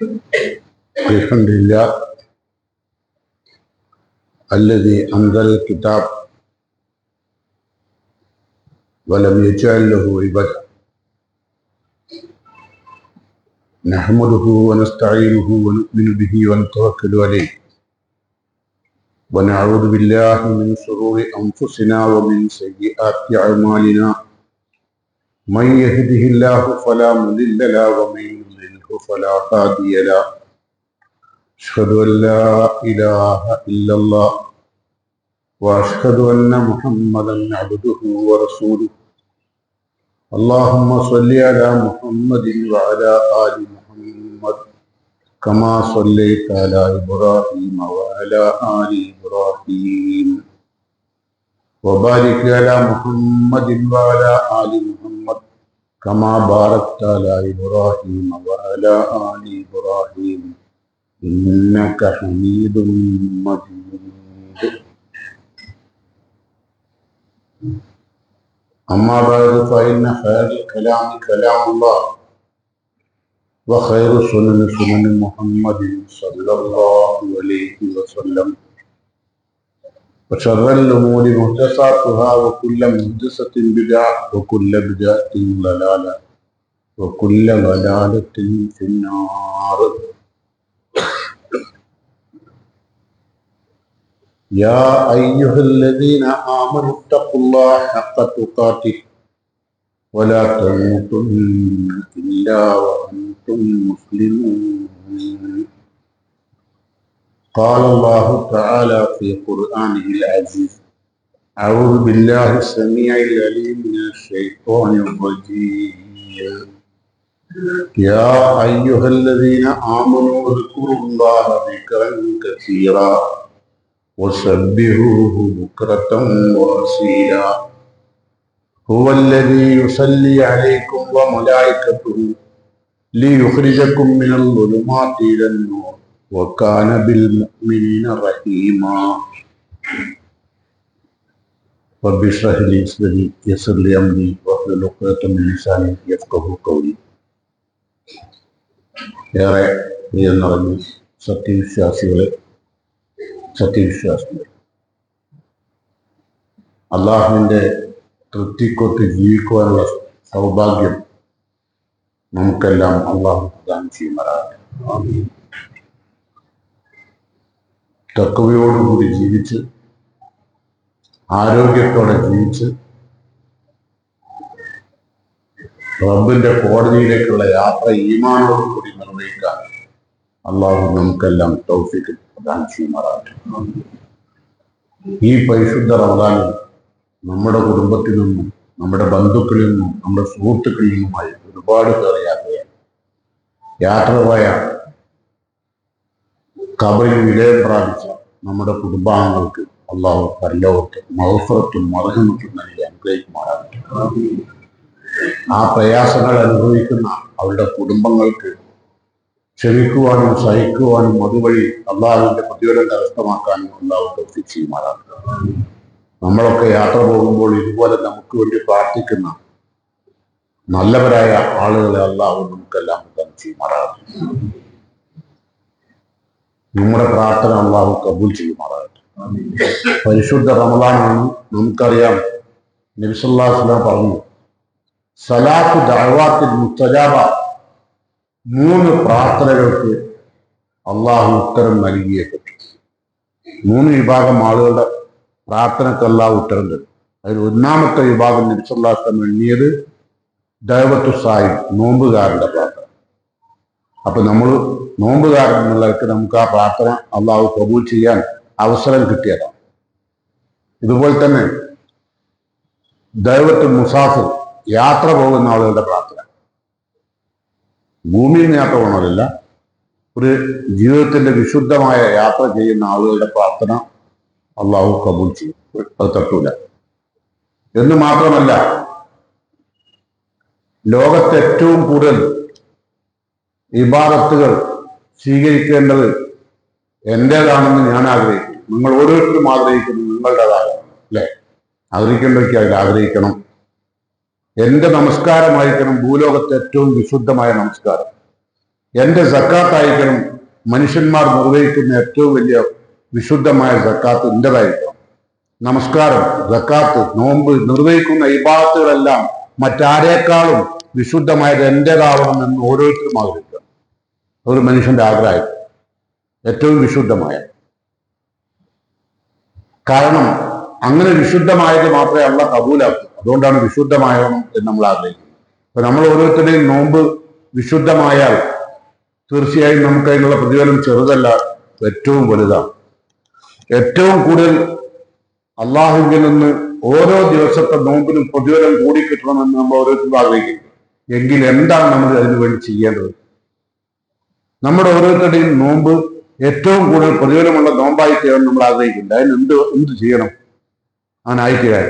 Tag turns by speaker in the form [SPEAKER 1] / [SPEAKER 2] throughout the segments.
[SPEAKER 1] الحمد لله الذي أنزل الكتاب ولم يجعل له عوجا نحمده ونستعينه ونؤمن به ونتوكل عليه ونعوذ بالله من شرور أنفسنا ومن سيئات أعمالنا من يهده الله فلا مضل له ومن يضلله فلا هادي له أشهد أن لا إله إلا الله وأشهد أن محمدا عبده ورسوله اللهم صل على محمد وعلى آل محمد كما صليت على إبراهيم وعلى آل إبراهيم وبارك على محمد وعلى آل محمد كما باركت على إبراهيم وعلى آل إبراهيم إنك حميد مجيد. أما بعد فإن خير الكلام كلام الله وخير السنن سنن محمد صلى الله عليه وسلم وشر الأمور محدثاتها وكل محدثة بدعة وكل بدعة ضلالة وكل ضلالة في النار. يا أيها الذين آمنوا اتقوا الله حق تقاته ولا تموتن إلا وأنتم مسلمون. قال الله تعالى في قرآنه العزيز أعوذ بالله السميع العليم من الشيطان الرجيم يا أيها الذين آمنوا اذكروا الله ذكرا كثيرا وسبحوه بكرة وأصيلا هو الذي يصلي عليكم وملائكته ليخرجكم من الظلمات إلى النور وكان بالمؤمنين رحيما. رب اشرح لي صدري ويسر لي أمري واحلل عقدة من لساني يفقهوا قولي. ഏറെ പ്രിയം നിറഞ്ഞ സത്യവിശ്വാസികളെ അള്ളാഹുവിൻ്റെ തൃപ്തിക്കൊത്ത് ജീവിക്കുവാനുള്ള സൗഭാഗ്യം നമുക്കെല്ലാം അള്ളാഹു പ്രദാനം ചെയ്യുമാറാകട്ടെ. തഖ്വയോടുകൂടി ജീവിച്ച് ആരോഗ്യത്തോടെ ജീവിച്ച് റബ്ബിന്റെ കോടതിയിലേക്കുള്ള യാത്ര ഈമാനോടുകൂടി നിർവഹിക്കാൻ അള്ളാഹു നമുക്കെല്ലാം തൗഫീഖ് പ്രദാനം ചെയ്യുമാറാകട്ടെ. ഈ പരിശുദ്ധ റമദാനിൽ നമ്മുടെ കുടുംബത്തിൽ നിന്നും നമ്മുടെ ബന്ധുക്കളിൽ നിന്നും നമ്മുടെ സുഹൃത്തുക്കളിൽ നിന്നുമായി ഒരുപാട് പേർ യാത്ര പോയ ഖബറിൽ വിലയം പ്രാപിച്ച നമ്മുടെ കുടുംബാംഗങ്ങൾക്ക് അള്ളാഹു പരലോകത്ത് മഗ്ഫിറത്തും മർഹമത്തും നൽകി അനുഗ്രഹിക്കുമാറാകട്ടെ. ആ പ്രയാസങ്ങൾ അനുഭവിക്കുന്ന അവരുടെ കുടുംബങ്ങൾക്ക് ക്ഷമിക്കുവാനും സഹിക്കുവാനും അതുവഴി അള്ളാഹുവിന്റെ പ്രതിഫലം കരസ്ഥമാക്കാനും അള്ളാഹു തൗഫീഖ് ചെയ്യുമാറാകട്ടെ. നമ്മളൊക്കെ യാത്ര പോകുമ്പോൾ ഇതുപോലെ നമുക്ക് വേണ്ടി പ്രാർത്ഥിക്കുന്ന നല്ലവരായ ആളുകളെ അള്ളാഹു നമുക്കെല്ലാം പ്രദാനം ചെയ്യുമാറാകട്ടെ. നമ്മുടെ പ്രാർത്ഥന അള്ളാഹു കബൂൽ ചെയ്യുമാറാകട്ടെ. പരിശുദ്ധ റമദാനാണ്. നമുക്കറിയാം നബി സല്ലല്ലാഹു അലൈഹി വസല്ലം പറഞ്ഞു സലാത്തു ദഅവാത്തിൽ മുസ്തജാബ, 3 പ്രാർത്ഥനകൾക്ക് അള്ളാഹു ഉത്തരം നൽകിയേ പറ്റും. 3 വിഭാഗം ആളുകളുടെ പ്രാർത്ഥനക്ക് അള്ളാഹു ഉത്തരം തരും. അതിൽ ഒന്നാമത്തെ വിഭാഗം നബി സല്ലല്ലാഹു അലൈഹി വസല്ലം എണ്ണിയത് ദഅവത്തു സായിം, നോമ്പുകാരന്റെ പ്രാർത്ഥന. അപ്പൊ നമ്മൾ നോമ്പുകാരൻ എന്നുള്ളവർക്ക് നമുക്ക് ആ പ്രാർത്ഥന അള്ളാഹു കബൂൽ ചെയ്യാൻ അവസരം കിട്ടിയതാണ്. ഇതുപോലെ തന്നെ ദഅവത്തു മുസാഫിർ, യാത്ര പോകുന്ന ആളുകളുടെ പ്രാർത്ഥന. ഭൂമിയിൽ നിന്ന് യാത്ര പോകണമല്ല, ഒരു ജീവിതത്തിന്റെ വിശുദ്ധമായ യാത്ര ചെയ്യുന്ന ആളുകളുടെ പ്രാർത്ഥന അള്ളാഹു കബൂൽ ചെയ്യും. അത് തട്ടൂല. എന്ന് മാത്രമല്ല, ലോകത്തെ ഏറ്റവും കൂടുതൽ ഇബാദത്തുകൾ സ്വീകരിക്കേണ്ടത് എന്റേതാണെന്ന് ഞാൻ ആഗ്രഹിക്കുന്നു. നിങ്ങൾ ഓരോരുത്തരും ആഗ്രഹിക്കുന്നു നിങ്ങളുടേതാകണം, അല്ലെ? ആഗ്രഹിക്കേണ്ടതൊക്കെ അതിൽ ആഗ്രഹിക്കണം. എന്റെ നമസ്കാരമായിരിക്കണം ഭൂലോകത്തെ ഏറ്റവും വിശുദ്ധമായ നമസ്കാരം. എന്റെ സക്കാത്തായിരിക്കണം മനുഷ്യന്മാർ നിർവഹിക്കുന്ന ഏറ്റവും വലിയ വിശുദ്ധമായ സക്കാത്ത് എന്റേതായിരിക്കണം. നമസ്കാരം, സക്കാത്ത്, നോമ്പ് നിർവഹിക്കുന്ന ഇബാദത്തുകളെല്ലാം മറ്റാരേക്കാളും വിശുദ്ധമായത് എന്റേതാവണം എന്ന് ഓരോരുത്തരും ആഗ്രഹിക്കുക. ഒരു മനുഷ്യന്റെ ആഗ്രഹം ഏറ്റവും വിശുദ്ധമായ. കാരണം അങ്ങനെ വിശുദ്ധമായത് മാത്രമേ അള്ളാഹ് കബൂലാക്കൂ. അതുകൊണ്ടാണ് വിശുദ്ധമായണം എന്ന് നമ്മൾ ആഗ്രഹിക്കുന്നത്. അപ്പൊ നമ്മൾ ഓരോരുത്തരുടെയും നോമ്പ് വിശുദ്ധമായാൽ തീർച്ചയായും നമുക്ക് അതിനുള്ള പ്രതിഫലം ചെറുതല്ല, ഏറ്റവും വലുതാണ്. ഏറ്റവും കൂടുതൽ അള്ളാഹുവിൽ നിന്ന് ഓരോ ദിവസത്തെ നോമ്പിനും പ്രതിഫലം കൂടിക്കിട്ടണമെന്ന് നമ്മൾ ഓരോരുത്തരും ആഗ്രഹിക്കുന്നു. എങ്കിൽ എന്താണ് നമ്മൾ അതിനു വേണ്ടി ചെയ്യേണ്ടത്? നമ്മുടെ ഓരോരുത്തരുടെയും നോമ്പ് ഏറ്റവും കൂടുതൽ പ്രതിഫലമുള്ള നോമ്പായി തീരാൻ നമ്മൾ ആഗ്രഹിക്കുന്നുണ്ട്. അതിന് എന്ത് ചെയ്യണം? അവനായിത്തീരാൻ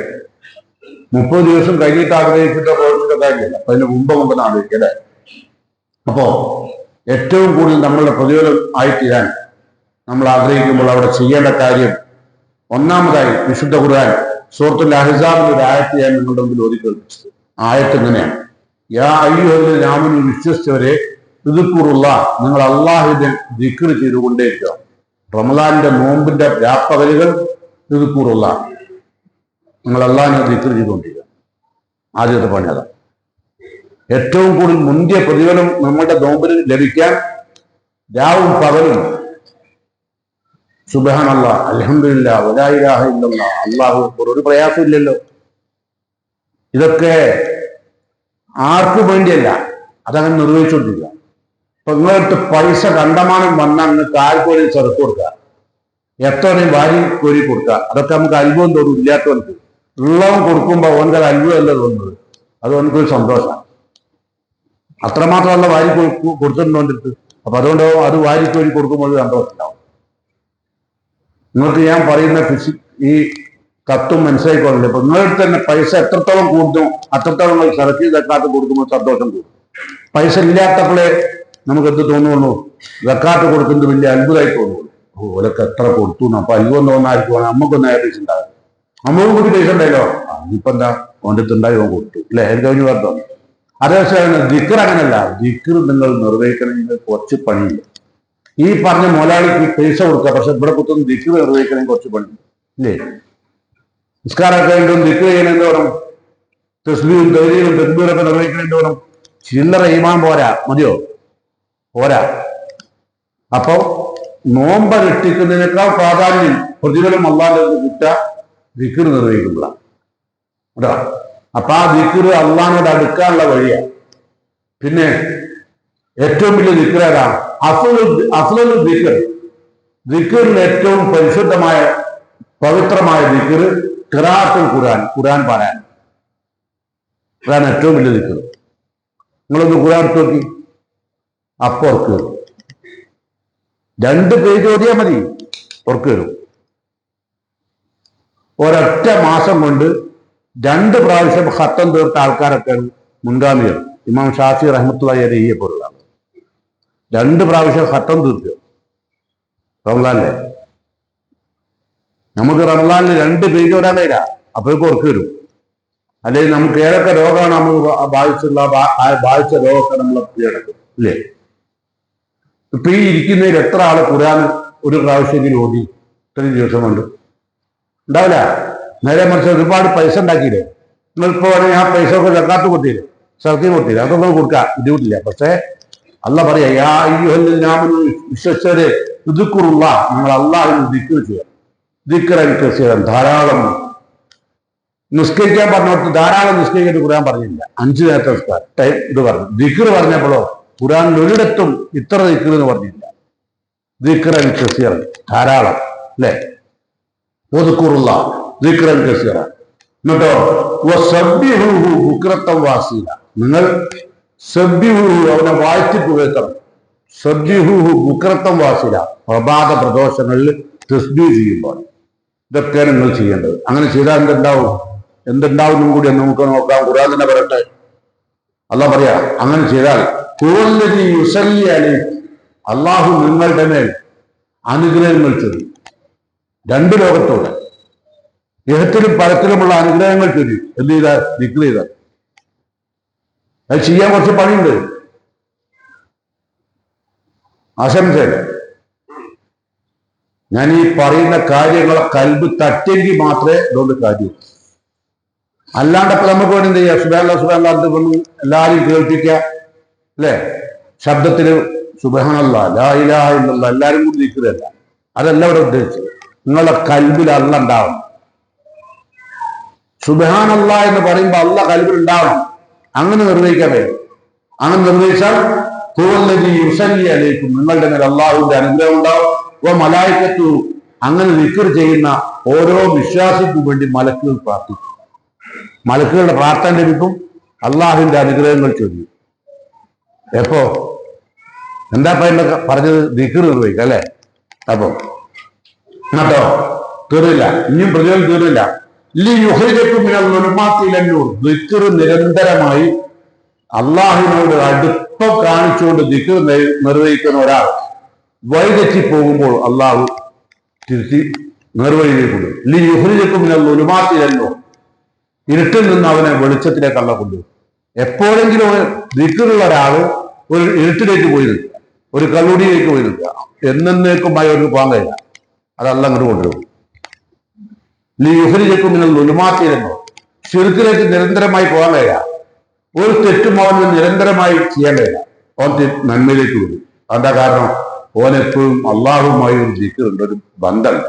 [SPEAKER 1] 30 ദിവസം കഴിഞ്ഞിട്ട് ആഗ്രഹിച്ചിട്ട് പ്രവർത്തിച്ച കാര്യമില്ല. അപ്പൊ അതിന് മുമ്പ് ആഗ്രഹിക്കുക അല്ലേ? അപ്പോ ഏറ്റവും കൂടുതൽ നമ്മളുടെ പ്രതിഫലം ആയിത്തീരാൻ നമ്മൾ ആഗ്രഹിക്കുമ്പോൾ അവിടെ ചെയ്യേണ്ട കാര്യം, ഒന്നാമതായി വിശുദ്ധ ഖുർആൻ സൂറത്തുൽ അഹ്സാബിന്റെ ഒരു ആയത്ത് ഞാൻ നിങ്ങളുടെ മുമ്പിൽ ഓതിക്കേൾപ്പിച്ചത്. ആയത്ത് ഇങ്ങനെയാണ്: യാ അയ്യുഹല്ലദീന ആമനൂ, വിശ്വസിച്ചവരെ, ഇദ്കുറുള്ള, നിങ്ങൾ അള്ളാഹുവിനെ ദിക്ർ ചെയ്തുകൊണ്ടേയിരിക്കുക. റമളാനിന്റെ നോമ്പിന്റെ വ്യാപകലുകൾ ഇദ്കുറുള്ള, നിങ്ങൾ അള്ളാഹിനെ ദിക്ർ ചെയ്തുകൊണ്ടിരിക്കുക. ആദ്യത്തെ പണി അതാണ്. ഏറ്റവും കൂടുതൽ മുന്തിയ പ്രതിഫലം നമ്മുടെ നോമ്പിന് ലഭിക്കാൻ രാവും പകലും സുബ്ഹാനല്ലാഹ്, അൽഹംദുലില്ലാഹ്, വലാ ഇലാഹ ഇല്ലല്ലാഹ്, അല്ലാഹു അക്ബർ, ഒരു പ്രയാസമില്ലല്ലോ. ഇതൊക്കെ ആർക്കും വേണ്ടിയല്ല, അതങ്ങനെ നിർവഹിച്ചുകൊണ്ടിരിക്കുക. അപ്പൊ നിങ്ങളടുത്ത് പൈസ കണ്ടമാനം വന്നാൽ നിങ്ങൾക്ക് ആർക്കും ചെറുത്ത് കൊടുക്കുക, എത്രയും വാരി കോരി കൊടുക്കുക. അതൊക്കെ നമുക്ക് അത്ഭുതം തോന്നും. ഇല്ലാത്തവർക്ക് ഉള്ളവൻ കൊടുക്കുമ്പോൾ അവനക്ക് അത് അത്ഭുതമല്ല തോന്നുന്നത്, അത് അവനക്കൊരു സന്തോഷമാണ്. അത്രമാത്രമല്ല വാരി കൊടുത്തിട്ടുണ്ടോണ്ടിട്ട്. അപ്പൊ അതുകൊണ്ട് അത് വാരിക്കോരി കൊടുക്കുമ്പോൾ സന്തോഷം ഉണ്ടാവും. നിങ്ങൾക്ക് ഞാൻ പറയുന്ന ഈ തത്വം മനസ്സിലായിക്കൊള്ളില്ല. ഇപ്പൊ നിങ്ങളുടെ തന്നെ പൈസ എത്രത്തോളം കൂടുന്നു അത്രത്തോളം നിങ്ങൾ സറക്കി സക്കാത്ത് കൊടുക്കുമ്പോൾ സന്തോഷം കൂടും. പൈസ ഇല്ലാത്തപ്പോഴേ നമുക്ക് എന്ത് തോന്നുള്ളൂ? സക്കാത്ത് കൊടുക്കുന്നത് വലിയ അത്ഭുതമായി തോന്നുള്ളൂ. ഓലൊക്കെ എത്ര കൊടുത്തു, അപ്പൊ അത്ഭുതം തോന്നായിരിക്കും. നമുക്കൊന്നും പൈസ ഉണ്ടാകും, നമ്മളും കൂടി പൈസ ഉണ്ടല്ലോ, ഇപ്പൊ എന്താ ഓൻ്റെത്തുണ്ടായി ഓൻ കൊടുത്തു അല്ലെ, എനിക്ക് കഴിഞ്ഞു പറഞ്ഞു. അതേസമയം ദിക്ർ അങ്ങനല്ല. ദിക്ർ നിങ്ങൾ നിർവഹിക്കണമെങ്കിൽ കുറച്ച് പണിയുണ്ട്. ഈ പറഞ്ഞ മുതലാളിക്ക് പൈസ കൊടുക്കുക, പക്ഷെ ഇവിടെ കുത്തുന്ന ദിക്ർ നിർവഹിക്കണമെങ്കിൽ കുറച്ച് പണിയുണ്ട് ഇല്ലേ? നിസ്കാരമൊക്കെ ഉണ്ടും ദിക്ർ ചെയ്യണമെന്ന് വേണം, തസ്ബീഹും തഹ്ലീലും തക്ബീറൊക്കെ നിർവഹിക്കണമെന്ന് വേണം. ചില്ലറ ഈമാൻ പോരാ, മതിയോ? പോരാ. അപ്പൊ നോമ്പ് രക്ഷിക്കുന്നതിനേക്കാൾ പ്രാധാന്യം പ്രതിഫലം അള്ളാഹിന്റെ കിട്ടുക ദിക്ർ നിർവഹിക്കുമ്പോഴാണ്. കേട്ടോ? അപ്പൊ ആ ദിക്ർ അള്ളാഹിനോട് അടുക്കാനുള്ള വഴിയാണ്. പിന്നെ ഏറ്റവും വലിയ ദിക്ർ ഏതാണ്? അഫ്ളൽ ദിക്ർ, ദിക്റിൽ ഏറ്റവും പരിശുദ്ധമായ പവിത്രമായ ദിക്ർ ഖിറാഅത്തുൽ ഖുർആൻ, ഖുർആൻ പാരായണം. അതാണ് ഏറ്റവും വലിയ ദിക്ർ. നിങ്ങളൊന്ന് ഖുർആൻ എടുത്ത് നോക്കി, അപ്പൊ ഉറക്ക് വരും. 2 പേജ് ഓതിയാൽ മതി, ഉറക്ക് വരും. ഒരൊറ്റ മാസം കൊണ്ട് 2 പ്രാവശ്യം ഖത്തം തീർത്ത ആൾക്കാരൊക്കെ മുൻഗാമികൾ. ഇമാം ഷാഫി റഹ്മത്തുള്ളാഹി അലൈഹിയെ പോലുള്ള 2 പ്രാവശ്യം ഖത്തം തീർത്തു റമളാനിലെ. നമുക്ക് റമളാനിൽ 2 പേജ് ഓടാൻ കഴിയില്ല, അപ്പോഴേക്കും ഉറക്ക് വരും. അല്ലെങ്കിൽ നമുക്ക് ഏതൊക്കെ രോഗമാണ് നമ്മൾ ബാധിച്ച രോഗമൊക്കെ നമ്മൾ കീഴടക്കും ഇല്ലേ? ഇപ്പൊ ഈ ഇരിക്കുന്നതിൽ എത്ര ആള് ഖുർആൻ ഒരു പ്രാവശ്യമെങ്കിലും ഓതി ഇത്രയും ദിവസം കൊണ്ട്? ഉണ്ടാവില്ല. നേരെ മറിച്ച് ഒരുപാട് പൈസ ഉണ്ടാക്കിയില്ലേ? നിങ്ങളിപ്പോ ആ പൈസ ഒക്കെ സക്കാത്ത് കൊടുത്തില്ലേ, സർക്കി കൊടുത്തില്ല, അതൊന്നും കൊടുക്കാം, ബുദ്ധിമുട്ടില്ല. പക്ഷേ അല്ല പറയാ, യാ അയ്യുഹല്ലദീന ആമനൂ, വിശ്വസിച്ചവരെ, ഇദ്കുറുള്ള, നിങ്ങൾ അല്ലാഹുവിനെ ദിക്ർ ചെയ്യുക. ദിക്റൻ കസീറൻ, ധാരാളം. നിസ്കരിക്കാൻ പറഞ്ഞോട്ട് ധാരാളം നിസ്കരിക്കാൻ ഖുർആൻ പറഞ്ഞില്ല. 5 നേരത്തെ നിസ്കാരം ടൈം ഇത് പറഞ്ഞു. ദിക്ർ പറഞ്ഞപ്പോഴോ ഖുർആനിൽ ഒരിടത്തും ഇത്ര ദിക്ർ എന്ന് പറഞ്ഞില്ല. ദിക്റൻ കസീറൻ, ധാരാളം അല്ലേ? ഉദ്കുറുള്ള ദിക്റൻ കസീറ. എന്നിട്ടോ വസബ്ബിഹൂഹു ബുക്റത്തൻ വാസീല, നിങ്ങൾ സബ്ബിഹൂഹു, അവനെ വാഴ്ത്തി പുകഴ്ത്തണം. സബ്ബിഹൂഹു ബുക്റത്തൻ വാസീല, പ്രഭാത പ്രദോഷങ്ങളിൽ തസ്ബീഹ് ചെയ്യുമ്പോൾ. ഇതൊക്കെയാണ് നിങ്ങൾ ചെയ്യേണ്ടത്. അങ്ങനെ ചെയ്താൽ എന്തുണ്ടാവും കൂടി നമുക്ക് നോക്കാം. ഖുർആൻ തന്നെ പറയട്ടെ. അല്ലാഹ് പറയാ, അങ്ങനെ ചെയ്താൽ ഹുവല്ലദീ യുസല്ലി അലൈക്കും, അള്ളാഹു നിങ്ങളുടെ മേൽ അനുഗ്രഹങ്ങൾ ചൊരിയും. 2 ലോകത്തോടെ ഇഹത്തിലും പരത്തിലുമുള്ള അനുഗ്രഹങ്ങൾ ചൊരിയും. എന്ത് ചെയ്താൽ? ദിക്ർ ചെയ്താൽ. അത് ചെയ്യാൻ കുറച്ച് പണിയുണ്ട്. ആശംസയല്ല. ഞാൻ ഈ പറയുന്ന കാര്യങ്ങളെ കൽബ് തട്ടിയെങ്കിൽ മാത്രമേ ഇതുകൊണ്ട് കാര്യമുള്ളൂ. അല്ലാണ്ടപ്പോൾ നമുക്ക് വേണ്ടി എന്ത് ചെയ്യാം? സുബ്ഹാനല്ലാഹ് സുബ്ഹാനല്ലാഹ് കൊണ്ട് എല്ലാവരും കേൾപ്പിക്കുക, അല്ലേ? ശബ്ദത്തിന് സുബ്ഹാനല്ലാഹ് ലാ ഇലാഹ ഇല്ലല്ലാഹ് എല്ലാവരും കൂടി നിൽക്കുകയല്ല. അതല്ല ഇവിടെ ഉദ്ദേശിച്ചത്. നിങ്ങളുടെ കൽബിൽ അല്ലാഹ് ഉണ്ടാവണം. സുബ്ഹാനല്ലാഹ് എന്ന് പറയുമ്പോൾ അല്ലാഹ് കൽബിൽ ഉണ്ടാവണം. അങ്ങനെ നിർവഹിക്കാൻ കഴിയും. അങ്ങനെ നിർവഹിച്ചാൽ ഹുവല്ലദീ യുസല്ലി അലൈക്കും, നിങ്ങളുടെ മേൽ അല്ലാഹുവിന്റെ അനുഗ്രഹം ഉണ്ടാവും. മലായികത്തു, അങ്ങനെ ദിക്ർ ചെയ്യുന്ന ഓരോ വിശ്വാസിക്കും വേണ്ടി മലക്കുകൾ പ്രാർത്ഥിക്കും. മലക്കുകളുടെ പ്രാർത്ഥന ലഭിക്കും, അള്ളാഹുവിന്റെ അനുഗ്രഹങ്ങൾ ചൊല്ലും. എപ്പോ എന്താ പറഞ്ഞത്? ദിക്ർ നിർവഹിക്കുക, അല്ലെ? അപ്പോ കേട്ടോ, തീർന്നില്ല, ഇനിയും പ്രതിഫലം തീർന്നില്ല. ദിക്ർ നിരന്തരമായി അള്ളാഹുവിനോട് അടുപ്പം കാണിച്ചുകൊണ്ട് ദിക്ർ നിർവഹിക്കുന്ന ഒരാൾ വഴിതെറ്റി പോകുമ്പോൾ അള്ളാഹു തിരുത്തി നേർവഴിയിലേക്കുണ്ട്. ഇരുട്ടിൽ നിന്ന് അവനെ വെളിച്ചത്തിലേക്ക് അള്ളാഹ് കൊണ്ടുവരും. എപ്പോഴെങ്കിലും ദിക്റുള്ള ഒരാൾ ഒരു ഇരുട്ടിലേക്ക് പോയി നിൽക്കുക, ഒരു കള്ളുടിയിലേക്ക് പോയി നിൽക്കുക, എന്നേക്കുമായി അവർക്ക് പോകാൻ കഴിയില്ല. അതല്ല അങ്ങോട്ട് കൊണ്ടുവരും. ശിർക്കിലേക്ക് നിരന്തരമായി പോകാൻ കഴിയില്ല. ഒരു തെറ്റും അവന് നിരന്തരമായി ചെയ്യാൻ കഴിയില്ല. അവൻ നന്മയിലേക്ക് വരും. എന്താ കാരണം? ഓനെപ്പോഴും അള്ളാഹുമായി ഒരു ദിക്റുണ്ട്, ഒരു ബന്ധമുണ്ട്.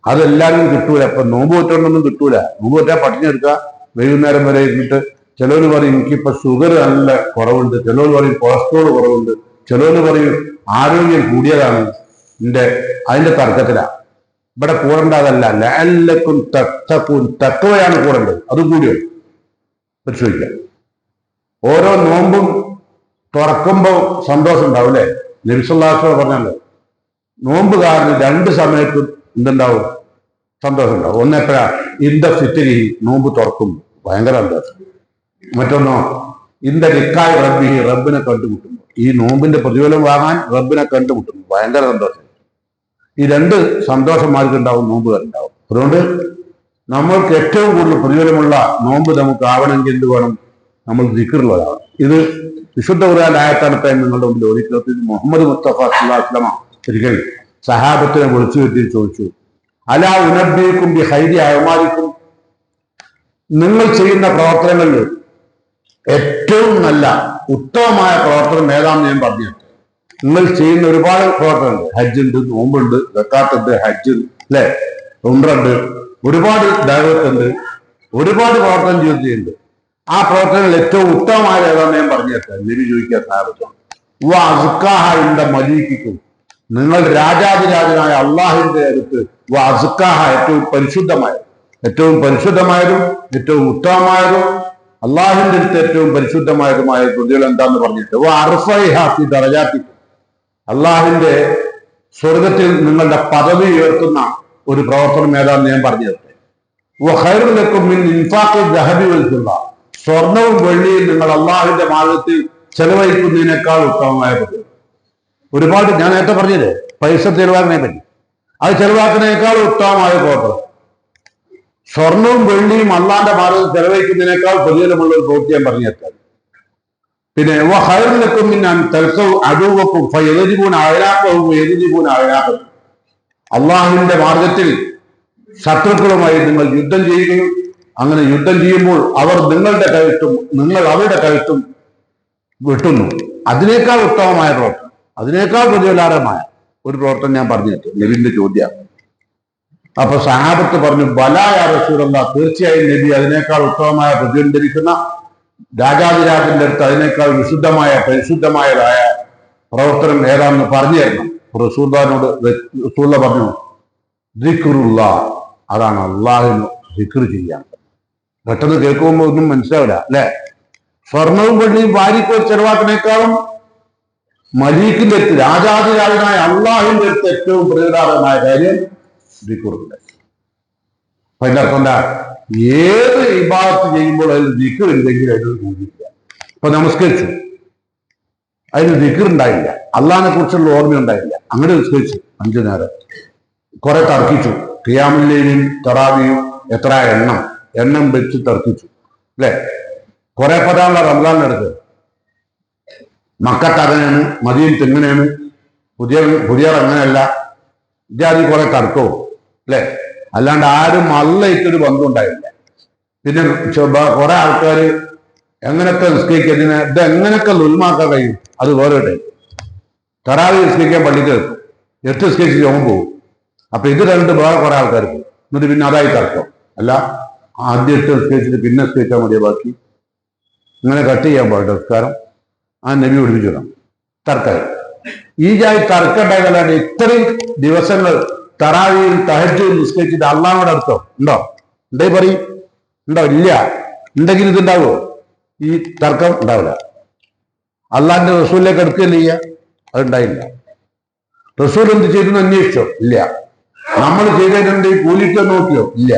[SPEAKER 1] അതെല്ലാവരും കിട്ടൂല. അപ്പൊ നോമ്പ് വെച്ചോണ്ടൊന്നും കിട്ടൂല. നോമ്പ് വെച്ചാൽ പട്ടിണി എടുക്കുക, വൈകുന്നേരം വരെ ഇരുന്നിട്ട്. ചിലവര് പറയും എനിക്കിപ്പോ ഷുഗർ നല്ല കുറവുണ്ട്, ചിലവര് പറയും കൊളസ്ട്രോൾ കുറവുണ്ട്, ചിലവര് പറയും ആരോഗ്യം കൂടിയതാണ്. അതിന്റെ തർക്കത്തിലാണ്. ഇവിടെ കൂടേണ്ട അതല്ല, ലഅല്ലക്കും തത്തഖൂൻ, തഖ്വയാണ് കൂടേണ്ടത്. അത് കൂടിയോ പരിശോധിക്കാം. ഓരോ നോമ്പും തുറക്കുമ്പോൾ സന്തോഷം ഉണ്ടാവും, അല്ലെ? നബി സല്ലല്ലാഹു അലൈഹി വസല്ലം പറഞ്ഞല്ലോ, നോമ്പ് കാരണം രണ്ട് സമയത്തും എന്തുണ്ടാവും? സന്തോഷം ഉണ്ടാവും. ഒന്നെപ്പോഴാ? ഇന്ത ഫിത്രി, നോമ്പ് തുറക്കും, ഭയങ്കര സന്തോഷം. മറ്റൊന്നോ ഇന്ത ലിഖാഇ റബ്ബിഹി, റബ്ബിനെ കണ്ടുമുട്ടുന്നു. ഈ നോമ്പിന്റെ പ്രതിഫലം വാങ്ങാൻ റബ്ബിനെ കണ്ടുമുട്ടുന്നു, ഭയങ്കര സന്തോഷം. ഈ രണ്ട് സന്തോഷന്മാർക്കുണ്ടാവും, നോമ്പുകാരുണ്ടാവും. അതുകൊണ്ട് നമ്മൾക്ക് ഏറ്റവും കൂടുതൽ പ്രതിഫലമുള്ള നോമ്പ് നമുക്ക് ആവണമെങ്കിൽ എന്ത് വേണം? നമ്മൾ ദിക്റുള്ളതാണ്. ഇത് വിശുദ്ധ ഖുർആൻ ആയത്താണ് ഇപ്പം നിങ്ങളുടെ മുമ്പിൽ ഓടിക്കുന്നത്. മുഹമ്മദ് മുസ്തഫ സ്വല്ലല്ലാഹു അലൈഹി വസല്ലം ഒരിക്കൽ സഹാബത്തിനെ വിളിച്ചു വരുത്തി ചോദിച്ചു, അലാ ഉനബ്ബിഉക്കും ബി ഖൈരി അഅമാലിക്കും, നിങ്ങൾ ചെയ്യുന്ന പ്രവർത്തനങ്ങളിൽ ഏറ്റവും നല്ല ഉത്തമമായ പ്രവർത്തനം ഏതാണെന്ന് ഞാൻ പറഞ്ഞു. നിങ്ങൾ ചെയ്യുന്ന ഒരുപാട് പ്രവർത്തനമുണ്ട്. ഹജ്ജുണ്ട്, നോമ്പുണ്ട്, സക്കാത്തുണ്ട്, ഹജ്ജ്, അല്ലെ, ഉംറയുണ്ട്, ഒരുപാട് ദഅവത്തുണ്ട്, ഒരുപാട് പ്രവർത്തനം ചെയ്യുന്നുണ്ട്. ആ പ്രവർത്തനങ്ങൾ ഏറ്റവും ഉത്തമമായ ഏതാണെന്ന് ഞാൻ പറഞ്ഞു തരാം. നബി ചോദിക്കുക സാഹചര്യം മലീക്കിക്കും, നിങ്ങൾ രാജാതിരാജനായ അള്ളാഹുവിന്റെ അടുത്ത് അസുക്കാഹ, ഏറ്റവും പരിശുദ്ധമായതും ഏറ്റവും ഉത്തമമായതും അള്ളാഹുവിന്റെ അടുത്ത് ഏറ്റവും പരിശുദ്ധമായതുമായ കൃതികൾ എന്താന്ന് പറഞ്ഞിട്ട് അർഫൈഹാഫി ദറജാത്തിക്കും, അള്ളാഹുവിന്റെ സ്വർഗത്തിൽ നിങ്ങളുടെ പദവി ഉയർത്തുന്ന ഒരു പ്രവർത്തനം ഏതാന്ന് ഞാൻ പറഞ്ഞു തരട്ടെ. ഖൈറുലക്കും മിൻ ഇൻഫാഖി ദഹബി വൽ ഫിദ്ദ, സ്വർണവും വെള്ളിയും നിങ്ങൾ അള്ളാഹുവിന്റെ മാർഗ്ഗത്തിൽ ചെലവഴിക്കുന്നതിനേക്കാൾ ഉത്തമമായ പദ്ധതി. ഒരുപാട് ഞാൻ നേരത്തെ പറഞ്ഞില്ലേ പൈസ ചെലവാക്കുന്നതിനെ പറ്റി, അത് ചെലവാക്കുന്നതിനേക്കാൾ ഉത്തമമായ പ്രവർത്തനം. സ്വർണവും വെള്ളിയും അള്ളാന്റെ മാർഗ്ഗത്തിൽ ചെലവഴിക്കുന്നതിനേക്കാൾ പ്രതിഫലമുള്ള ഒരു പ്രവൃത്തി ഞാൻ പറഞ്ഞു തരാം. പിന്നെ ഖൈറുലക്കും മിൻ അൻ തൽഖൗ അദുവക്കും ഫയദ്രിബൂന അഅനാഖഹും വയദ്രിബൂന അഅനാഖഹും, അള്ളാഹുവിന്റെ മാർഗത്തിൽ ശത്രുക്കളുമായി നിങ്ങൾ യുദ്ധം ചെയ്യുകയും അങ്ങനെ യുദ്ധം ചെയ്യുമ്പോൾ അവർ നിങ്ങളുടെ കഴുത്തും നിങ്ങൾ അവരുടെ കഴുത്തും വെട്ടുന്നു. അതിനേക്കാൾ ഉത്തമമായ പ്രവർത്തനം, അതിനേക്കാൾ പ്രതിഫലാർഹമായ ഒരു പ്രവർത്തനം ഞാൻ പറഞ്ഞു തരും. നബിന്റെ ചോദ്യം. അപ്പൊ സഹാബത്ത് പറഞ്ഞു, ബലായ റസൂലല്ലാഹ്, തീർച്ചയായും നബി അതിനേക്കാൾ ഉത്തമമായ പ്രതിഫലം ധരിക്കുന്ന രാജാതിരാജന്റെ അടുത്ത് അതിനേക്കാൾ പരിശുദ്ധമായതായ പ്രവർത്തനം ഏതാണെന്ന് പറഞ്ഞു തരണം. റസൂലുള്ളാഹിനോട് റസൂലുള്ള പറഞ്ഞു, ദിക്റുല്ലാഹ്, അതാണ് അള്ളാഹുവിന് ദിക്ർ ചെയ്യാൻ. പെട്ടെന്ന് കേൾക്കുമ്പോൾ ഒന്നും മനസ്സിലാവില്ല, അല്ലെ? സ്വർണവും വെള്ളിയും വാരിക്കോൽ ചെലവാക്കിനേക്കാളും മലീക്കിന്റെ അടുത്ത്, രാജാതിരാജനായ അള്ളാഹുവിന്റെ അടുത്ത് ഏറ്റവും പ്രയോജനകരമായ കാര്യം ദിക്റുണ്ട്. അപ്പൊ അതിന്റെ അർത്ഥം എന്താ? ഏത് ഇബാദത്ത് ചെയ്യുമ്പോൾ അതിൽ ദിക്ർ ഇല്ലെങ്കിൽ അതിനൊരു കൂടിയില്ല. ഇപ്പൊ നമസ്കരിച്ചു, അതിന് ദിക്ർ ഉണ്ടായില്ല, അള്ളാഹിനെ കുറിച്ചുള്ള ഓർമ്മ ഉണ്ടായില്ല, അങ്ങനെ നിസ്കരിച്ചു 5 നേരം, കുറെ തർക്കിച്ചു, ഖിയാമുൽ ലൈലും തറാവിയും എത്ര എണ്ണം വെച്ച് തർക്കിച്ചു, അല്ലെ? കുറെ പതാനുള്ള റമദാനിനടുത്ത് മക്കത്ത് അങ്ങനെയാണ്, മദീനത്ത് ഇങ്ങനെയാണ്, പുതിയ അങ്ങനെയല്ല. ഇജാതി കുറെ തർക്കവും അല്ലെ. അല്ലാണ്ട് ആരും അള്ളയിട്ടൊരു ബന്ധം ഉണ്ടായില്ല. പിന്നെ കുറെ ആൾക്കാർ എങ്ങനെയൊക്കെ നിസ്കരിക്കുന്നതിന് ഇത് എങ്ങനെയൊക്കെ ലുൽമാക്കാൻ കഴിയും, അത് വേറെ. തറാവി നിസ്കരിക്കാൻ പള്ളിക്ക് വെക്കും, 8 നിസ്കരിച്ച് ചോമ്പ് പോകും. അപ്പൊ ഇത് കണ്ടിട്ട് വേറെ കുറെ ആൾക്കാർ പോകും. എന്നിട്ട് പിന്നെ അതായി തർക്കം. അല്ല, ആദ്യം 8 നിസ്കരിച്ചിട്ട് പിന്നെ നിസ്കരിക്കാൻ മതിയോ ബാക്കി? ഇങ്ങനെ കട്ട് ചെയ്യാൻ പാടില്ല നിസ്കാരം. ആ നബി പഠിപ്പിച്ചിടാം. തർക്കമായി. ഈ ജാതി തർക്കം ഉണ്ടായതല്ലാണ്ട് ഇത്രയും ദിവസങ്ങൾ തറാവിയിൽ തഹജ്ജുദ് നിസ്കരിച്ചിട്ട് അള്ളാഹുടെ അർത്ഥം ഉണ്ടോ? ഉണ്ടേ പറയും. ഉണ്ടോ? ഇല്ല. ഉണ്ടെങ്കിൽ ഇതുണ്ടാവുമോ? ഈ തർക്കം ഉണ്ടാവില്ല. അള്ളാഹിന്റെ റസൂലിലേക്ക് എടുക്കുകയല്ല ചെയ്യുക, അതുണ്ടായില്ല. റസൂൽ എന്ത് ചെയ്തെന്ന് അന്വേഷിച്ചോ? ഇല്ല. നമ്മൾ ചെയ്തിട്ടുണ്ട് കൂലിക്ക് നോക്കിയോ? ഇല്ല.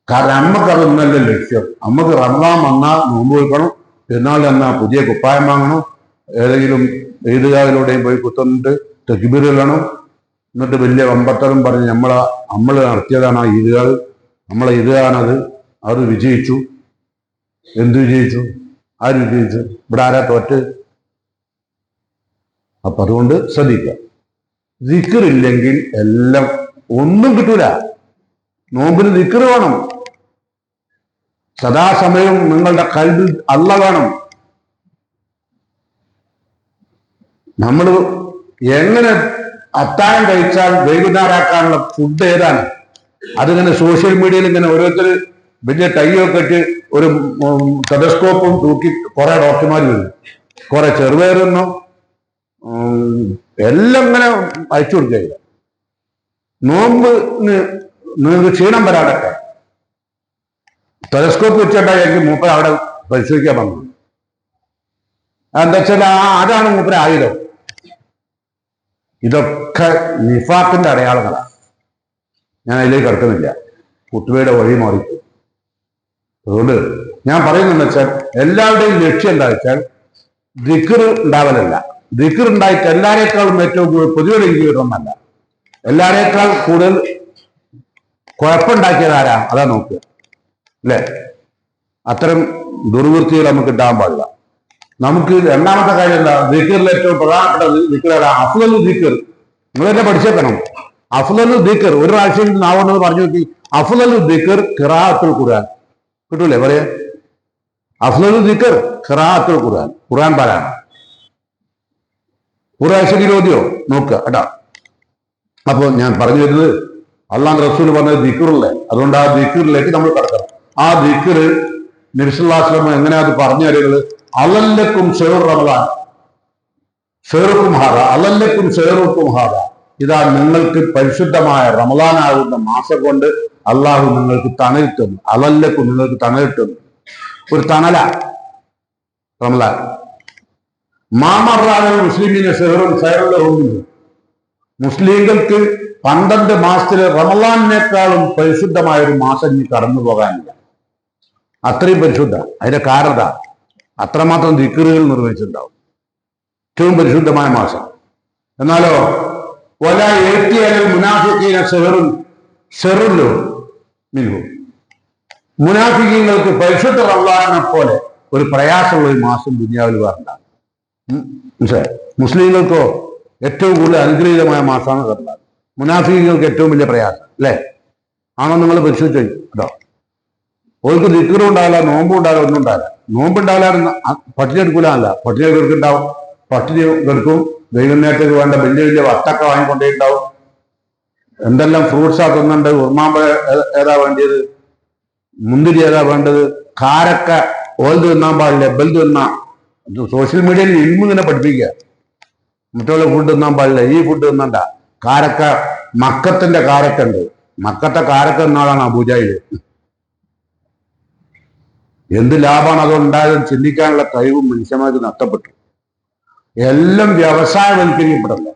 [SPEAKER 1] കാരണം നമുക്കതൊന്നല്ല ലക്ഷ്യം. നമുക്ക് റമദാൻ വന്നാൽ നോമ്പ് വെക്കണം, പെരുന്നാൾ എന്നാൽ പുതിയ കുപ്പായം വാങ്ങണം, ഏതെങ്കിലും ഈദ്ഗാഹിലൂടെയും പോയി കുത്തുന്നിട്ട് തക്ബീർ ഇടണം, എന്നിട്ട് വലിയ വമ്പത്തരം പറഞ്ഞ് നമ്മൾ നടത്തിയതാണ് ആ ഈദ്ഗാഹ്, നമ്മളെ ഈദ്ഗാഹാണത്, അത് വിജയിച്ചു. എന്ത് വിജയിച്ചു? ആര് വിജയിച്ചു? ഇവിടെ ആരാ തോറ്റ്? അപ്പൊ അതുകൊണ്ട് ശ്രദ്ധിക്കുക. ദിക്റില്ലെങ്കിൽ എല്ലാം ഒന്നും കിട്ടൂല. നോമ്പിന് ദിക്ർ വേണം. സദാസമയം നിങ്ങളുടെ കൽബിൽ അള്ള വേണം. നമ്മൾ എങ്ങനെ അത്താഴം കഴിച്ചാൽ വൈകുന്നേരമാക്കാനുള്ള ഫുഡ് ഏതാണ്? അതിങ്ങനെ സോഷ്യൽ മീഡിയയിൽ ഇങ്ങനെ ഓരോരുത്തർ വലിയ ടൈയൊക്കെ ഇട്ട് ഒരു ടെലസ്കോപ്പും തൂക്കി കുറെ ഡോക്ടർമാർ വരും, കുറെ ചെറുപേരൊന്നും എല്ലാം ഇങ്ങനെ അയച്ചു കൊടുക്കുക. നോമ്പ് നിങ്ങൾക്ക് ക്ഷീണം വരാതൊക്കെ ടെലസ്കോപ്പ് വെച്ചിട്ടായിരിക്കും മൂപ്പർ അവിടെ പരിശോധിക്കാൻ വന്നത്. എന്താ വെച്ചാൽ അതാണ് മൂപ്പര ആയുധം. ഇതൊക്കെ നിഫാഖിന്റെ അടയാളങ്ങളാണ്. ഞാൻ അതിലേക്ക് കിടക്കുന്നില്ല, കുത്തുവയുടെ വഴി മാറി. അതുകൊണ്ട് ഞാൻ പറയുന്നതെന്ന് വെച്ചാൽ എല്ലാവരുടെയും ലക്ഷ്യം എന്താ വെച്ചാൽ ദിക്ർ ഉണ്ടാവലല്ല. ദിക്ർ ഉണ്ടായിട്ട് എല്ലാരേക്കാളും ഏറ്റവും കൂടുതൽ പൊതുവെ കിട്ടണമെന്നല്ല. എല്ലാരേക്കാൾ കൂടുതൽ കുഴപ്പമുണ്ടാക്കിയതാരാ? അതാ നോക്കുക അല്ലേ? അത്തരം ദുർവൃത്തികൾ നമുക്ക് ഉണ്ടാകാൻ പാടില്ല. നമുക്ക് രണ്ടാമത്തെ കാര്യം എന്താ? ദിക്റിൽ ഏറ്റവും പ്രധാനപ്പെട്ട ദിക്ർ അഫ്ളലു ദിക്ർ. നിങ്ങൾ തന്നെ പഠിച്ചേക്കണം. അഫ്ളലു ദിക്ർ ഒരു പ്രാവശ്യം നാവുന്നത് പറഞ്ഞു നോക്കി. അഫ്ളലു ദിക്ർ ഖിറാഅത്തുൽ ഖുർആൻ. കിട്ടൂലേ പറയാ? അഫ്ളലു ദിക്ർ ഖിറാഅത്തുൽ ഖുർആൻ, ഖുർആൻ പാരായണം. ഒരു പ്രാവശ്യം വിരോധിയോ നോക്കുക കേട്ടോ. അപ്പൊ ഞാൻ പറഞ്ഞു വരുന്നത്, അള്ളാഹു റസൂൽ പറഞ്ഞത് ദിക്റുള്ളേ. അതുകൊണ്ട് ആ ദിക്റിലേക്ക് നമ്മൾ കടക്കണം. ആ ദിക്ർ നബി സല്ലല്ലാഹു അലൈഹി വസല്ലം എങ്ങനെയാ അത് പറഞ്ഞു തരുന്നത്? അലല്ലക്കും ഷെഹ്റു റമളാൻ ഷെഹ്റുക്കും ഹാദ, അലല്ലക്കും ഷെഹ്റുക്കും ഹാദ. ഇതാ നിങ്ങൾക്ക് പരിശുദ്ധമായ റമളാനാകുന്ന മാസം കൊണ്ട് അള്ളാഹു നിങ്ങൾക്ക് തണലിട്ടുന്നു. അലല്ലക്കും നിങ്ങൾക്ക് തണലിട്ടുന്നു. ഒരു തണല റമളാൻ. മാമറാന മുസ്ലിമിനെ ഷെഹ്റുൻ ഖൈറുൻ. മുസ്ലിങ്ങൾക്ക് 12 മാസത്തിലെ റമളാനിനേക്കാളും പരിശുദ്ധമായ ഒരു മാസം ഇനി കടന്നു പോകാനില്ല. അത്രയും പരിശുദ്ധ. അതിന്റെ കാരണത അത്രമാത്രം ദിക്റുകൾ നിർവഹിച്ചിട്ടുണ്ടാവും. ഏറ്റവും പരിശുദ്ധമായ മാസം. എന്നാലോ വല ഏറ്റിയാലും മുനാഫിഖീന ഷെഹറുൻ ഷെറുല്ലു മിൻഹു. മുനാഫിഖീങ്ങൾക്ക് പരിശുദ്ധ റമളാനിനെ പോലെ ഒരു പ്രയാസമുള്ള ഒരു മാസം ദുനിയാവിൽ വേറെണ്ടാകും. മനസ്സിലായോ? മുസ്ലിങ്ങൾക്കോ ഏറ്റവും കൂടുതൽ അനുഗ്രഹീതമായ മാസമാണ് റമളാൻ. മുനാഫിഖീങ്ങൾക്ക് ഏറ്റവും വലിയ പ്രയാസം അല്ലേ? ആണോ? നിങ്ങൾ പരിശോധിച്ചു കേട്ടോ. ഓർക്ക് ദിക്റും ഉണ്ടാവില്ല, നോമ്പും ഉണ്ടാവില്ല, ഒന്നും ഉണ്ടാവില്ല. നോമ്പുണ്ടാവില്ല, പട്ടിണി എടുക്കൂലല്ല. പട്ടിണി എടുക്കുന്നുണ്ടാവും, പട്ടിണി എടുക്കും. വൈകുന്നേരത്തേക്ക് വേണ്ട വലിയ വലിയ വട്ടൊക്കെ വാങ്ങിക്കൊണ്ടേണ്ടാവും. എന്തെല്ലാം ഫ്രൂട്ട്സാ തിന്നുണ്ട്. ഉർമാമ്പ ഏതാ വേണ്ടിയത്? മുന്തിരി ഏതാ വേണ്ടത്? കാരക്ക ഓൽത് തിന്നാൻ പാടില്ല, ബെൽത് തിന്നാ. സോഷ്യൽ മീഡിയയിൽ ഇങ്ങനെ പഠിപ്പിക്കുക. മറ്റുള്ള ഫുഡ് തിന്നാൻ പാടില്ല, ഈ ഫുഡ് തിന്നണ്ട. കാരക്ക, മക്കത്തിന്റെ കാരക്ക ഉണ്ട്. മക്കത്തെ കാരക്ക തിന്നാളാണ് അബൂജാഹിൽ. എന്ത് ലാഭമാണ് അതുണ്ടായതെന്ന് ചിന്തിക്കാനുള്ള കഴിവും മനുഷ്യന്മാർക്ക് നഷ്ടപ്പെട്ടു. എല്ലാം വ്യവസായവൽക്കരിക്കപ്പെടല്ല.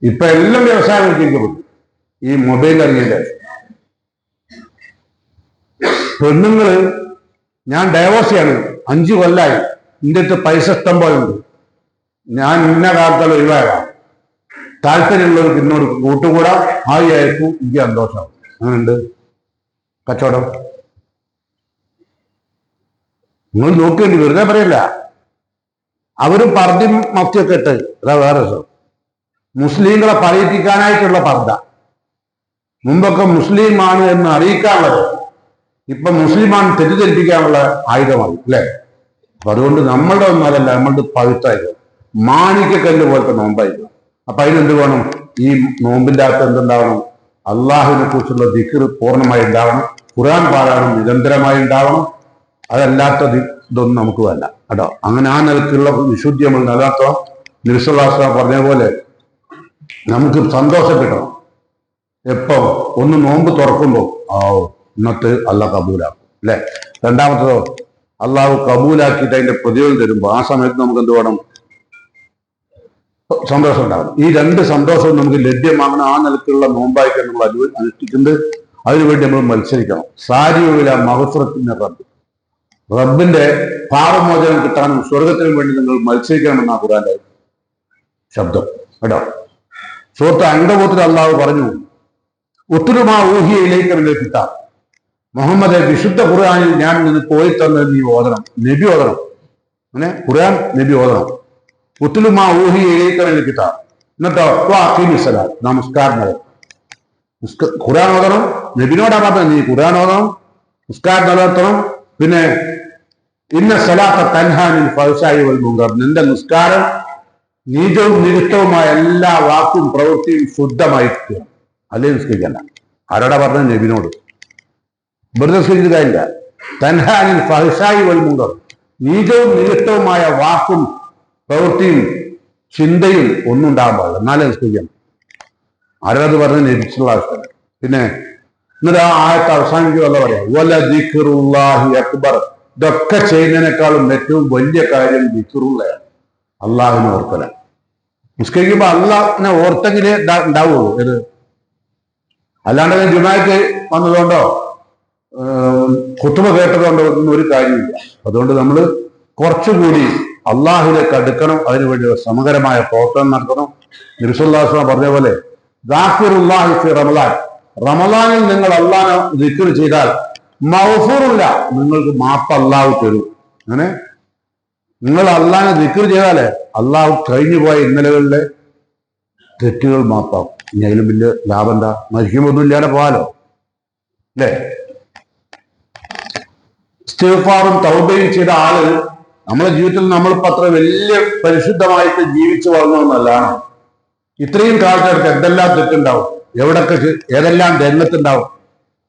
[SPEAKER 1] ഇപ്പൊ എല്ലാം വ്യവസായവൽക്കരിക്കപ്പെട്ടു. ഈ മൊബൈൽ ഇറങ്ങിയില്ല. പെണ്ണുങ്ങള്, ഞാൻ ഡൈവോഴ്സിയാണ്, 5 കൊല്ലായി, എൻ്റെ അടുത്ത് പൈസ ഇഷ്ടം പോലെ ഉണ്ട്, ഞാൻ ഇന്ന കാലത്തുള്ള ഒഴിവാകാം, താല്പര്യമുള്ളവർക്ക് എന്നോട് കൂട്ടുകൂടാം, ആയിരിക്കും, എനിക്ക് സന്തോഷമാവും. അങ്ങനെയുണ്ട് കച്ചവടം. നിങ്ങൾ നോക്കേണ്ടി, വെറുതെ പറയല്ല. അവരും പർദ്ദയും മഫ്തിയൊക്കെ ഇട്ട്, അതാ വേറെ രസം. മുസ്ലിങ്ങളെ പറയിപ്പിക്കാനായിട്ടുള്ള പർദ്ദ. മുമ്പൊക്കെ മുസ്ലിമാണ് എന്ന് അറിയിക്കാനുള്ളത്, ഇപ്പൊ മുസ്ലിമാണ് തെറ്റിദ്ധരിപ്പിക്കാനുള്ള ആയുധമായി, അല്ലെ? അപ്പൊ അതുകൊണ്ട് നമ്മളുടെ ഒന്നും അതല്ല, നമ്മളുടെ പവിത്രമായിരുന്നു, മാണിക്കക്കല്ല് പോലത്തെ നോമ്പായിരുന്നു. അപ്പൊ അതിനെന്ത് വേണം? ഈ നോമ്പിന്റെ അകത്ത് എന്തുണ്ടാവണം? അള്ളാഹുവിനെ കുറിച്ചുള്ള ദിക്ർ പൂർണ്ണമായി ഉണ്ടാവണം, ഖുർആൻ പാരായണം നിരന്തരമായി ഉണ്ടാവണം. അതല്ലാത്ത ഇതൊന്നും നമുക്ക് വേണ്ട കേട്ടോ. അങ്ങനെ ആ നിലക്കുള്ള വിശുദ്ധി നമ്മൾ നിലനിർത്തണം. നബി സല്ലല്ലാഹു അലൈഹി വസല്ലം പറഞ്ഞ പോലെ നമുക്ക് സന്തോഷം കിട്ടണം. എപ്പോ ഒന്ന് നോമ്പ് തുറക്കുമ്പോൾ ഇന്നത്തെ അള്ളാഹ് കബൂലാക്കും, അല്ലെ? രണ്ടാമത്തതോ അള്ളാഹു കബൂലാക്കിയിട്ട് അതിന്റെ പ്രതിഫലം തരുമ്പോൾ ആ സമയത്ത് നമുക്ക് എന്ത് വേണം? സന്തോഷം ഉണ്ടാകും. ഈ രണ്ട് സന്തോഷവും നമുക്ക് ലഭ്യമാകണം. ആ നിലക്കുള്ള നോമ്പായിട്ട് നമ്മൾ അനുഷ്ഠിക്കുന്നത്. അതിനുവേണ്ടി നമ്മൾ മത്സരിക്കണം. സാരിയുള്ള മഹസ്രത്തിന്റെ റബ്ബിന്റെ പാപമോചനം കിട്ടാനും സ്വർഗത്തിനും വേണ്ടി നിങ്ങൾ മത്സരിക്കണമെന്ന ഖുർആന്റെ ശബ്ദം കേട്ടോ. സുഹൃത്ത് അങ്കബോധത്തിൽ അള്ളാഹു പറഞ്ഞു, ഉത്തുരുമാ ഊഹിയയിലേക്ക് കിട്ടാം മുഹമ്മദ്, വിശുദ്ധ ഖുർആനിൽ ഞാൻ നിനക്ക് പോയി തന്നത് നീ ഓതണം, നബി ഓതണം. അങ്ങനെ ഖുർആൻ നബി ഓതണം. ഉത്തുലുമാ ഊഹിയയിലേക്ക് കിട്ടാം. എന്നിട്ടോ അഖീമിസ്സലാത്ത്, നമസ്കാരം. ഖുർആൻ ഓതണം. നബിനോടാ പറഞ്ഞത് നീ ഖുർആൻ ഓതണം, നിസ്കാരം നിലനിർത്തണം. പിന്നെ ഇന്ന സലാത്ത തൻഹാനിൽ ഫഹ്ശാഇ വൽ മുൻകർ, നിന്റെ നിസ്കാരം നീചവും നിരുത്തവുമായ എല്ലാ വാക്കും പ്രവൃത്തിയും ശുദ്ധമായിരിക്കുക. അല്ലേ നിസ്കരിക്കണ്ട. ആരോടാ പറഞ്ഞത്? നബിനോട്. വെറുതെ നിസ്കരിച്ചിട്ട് കാര്യമില്ല. തൻഹാനിൽ ഫഹ്ശാഇ വൽ മുൻകർ, നീചവും നിരുത്തവുമായ വാക്കും പ്രവൃത്തിയും ചിന്തയും ഒന്നും ഉണ്ടാകാൻ പാടില്ല, എന്നാലേ നിസ്കരിക്കണം. ആരോട് പറഞ്ഞത്? നബിച്ചുള്ള ആവശ്യം. പിന്നെ എന്നിട്ട് ആ ആയത്ത് അവസാനിക്കുമല്ല പറയാം, വല ദിക്റുല്ലാഹി അക്ബർ, ഇതൊക്കെ ചെയ്യുന്നതിനേക്കാളും ഏറ്റവും വലിയ കാര്യം ദിക്റുള്ളയാണ്, അള്ളാഹുവിനെ ഓർക്കല. നിസ്കരിക്കുമ്പോ അള്ളാഹിനെ ഓർത്തെങ്കിലേ ഉണ്ടാവുള്ളൂ. ഇത് അല്ലാണ്ട് ജുമാക്ക് വന്നതുകൊണ്ടോ ഖുത്ബ കേട്ടതുകൊണ്ടോ ഒന്നും ഒരു കാര്യമില്ല. അതുകൊണ്ട് നമ്മൾ കുറച്ചുകൂടി അള്ളാഹുവിലേക്ക് അടുക്കണം. അതിനുവേണ്ടി സമഗ്രമായ പ്രവർത്തനം നടത്തണം. നബി സല്ലല്ലാഹു അലൈഹി വസല്ലം പറഞ്ഞ പോലെ ദാക്കിറുല്ലാഹി ഫി റമളാൻ, റമളാനിൽ നിങ്ങൾ അള്ളാഹനെ ദിക്ർ ചെയ്താൽ മഗ്ഫൂറുല്ല, നിങ്ങൾക്ക് മാപ്പ് അള്ളാഹു തരും. അങ്ങനെ നിങ്ങൾ അള്ളാഹനെ ദിക്ർ ചെയ്താലേ അള്ളാഹു കഴിഞ്ഞു പോയ ഇന്നലകളിലെ തെറ്റുകൾ മാപ്പാവും. ഇനി അതിലും വലിയ ലാഭം എന്താ? മരിക്കുമ്പൊന്നും ഇല്ലാതെ പോകാലോ, അല്ലേ? ഇസ്തിഗ്ഫാറും തൗബയും ചെയ്ത ആളുകൾ നമ്മുടെ ജീവിതത്തിൽ നമ്മളിപ്പോൾ അത്ര വലിയ പരിശുദ്ധമായിട്ട് ജീവിച്ചു വളർന്നതെന്നല്ലാണ്. ഇത്രയും കാലത്തെടുത്ത് എന്തെല്ലാം തെറ്റുണ്ടാവും, എവിടൊക്കെ ഏതെല്ലാം രംഗത്തുണ്ടാവും,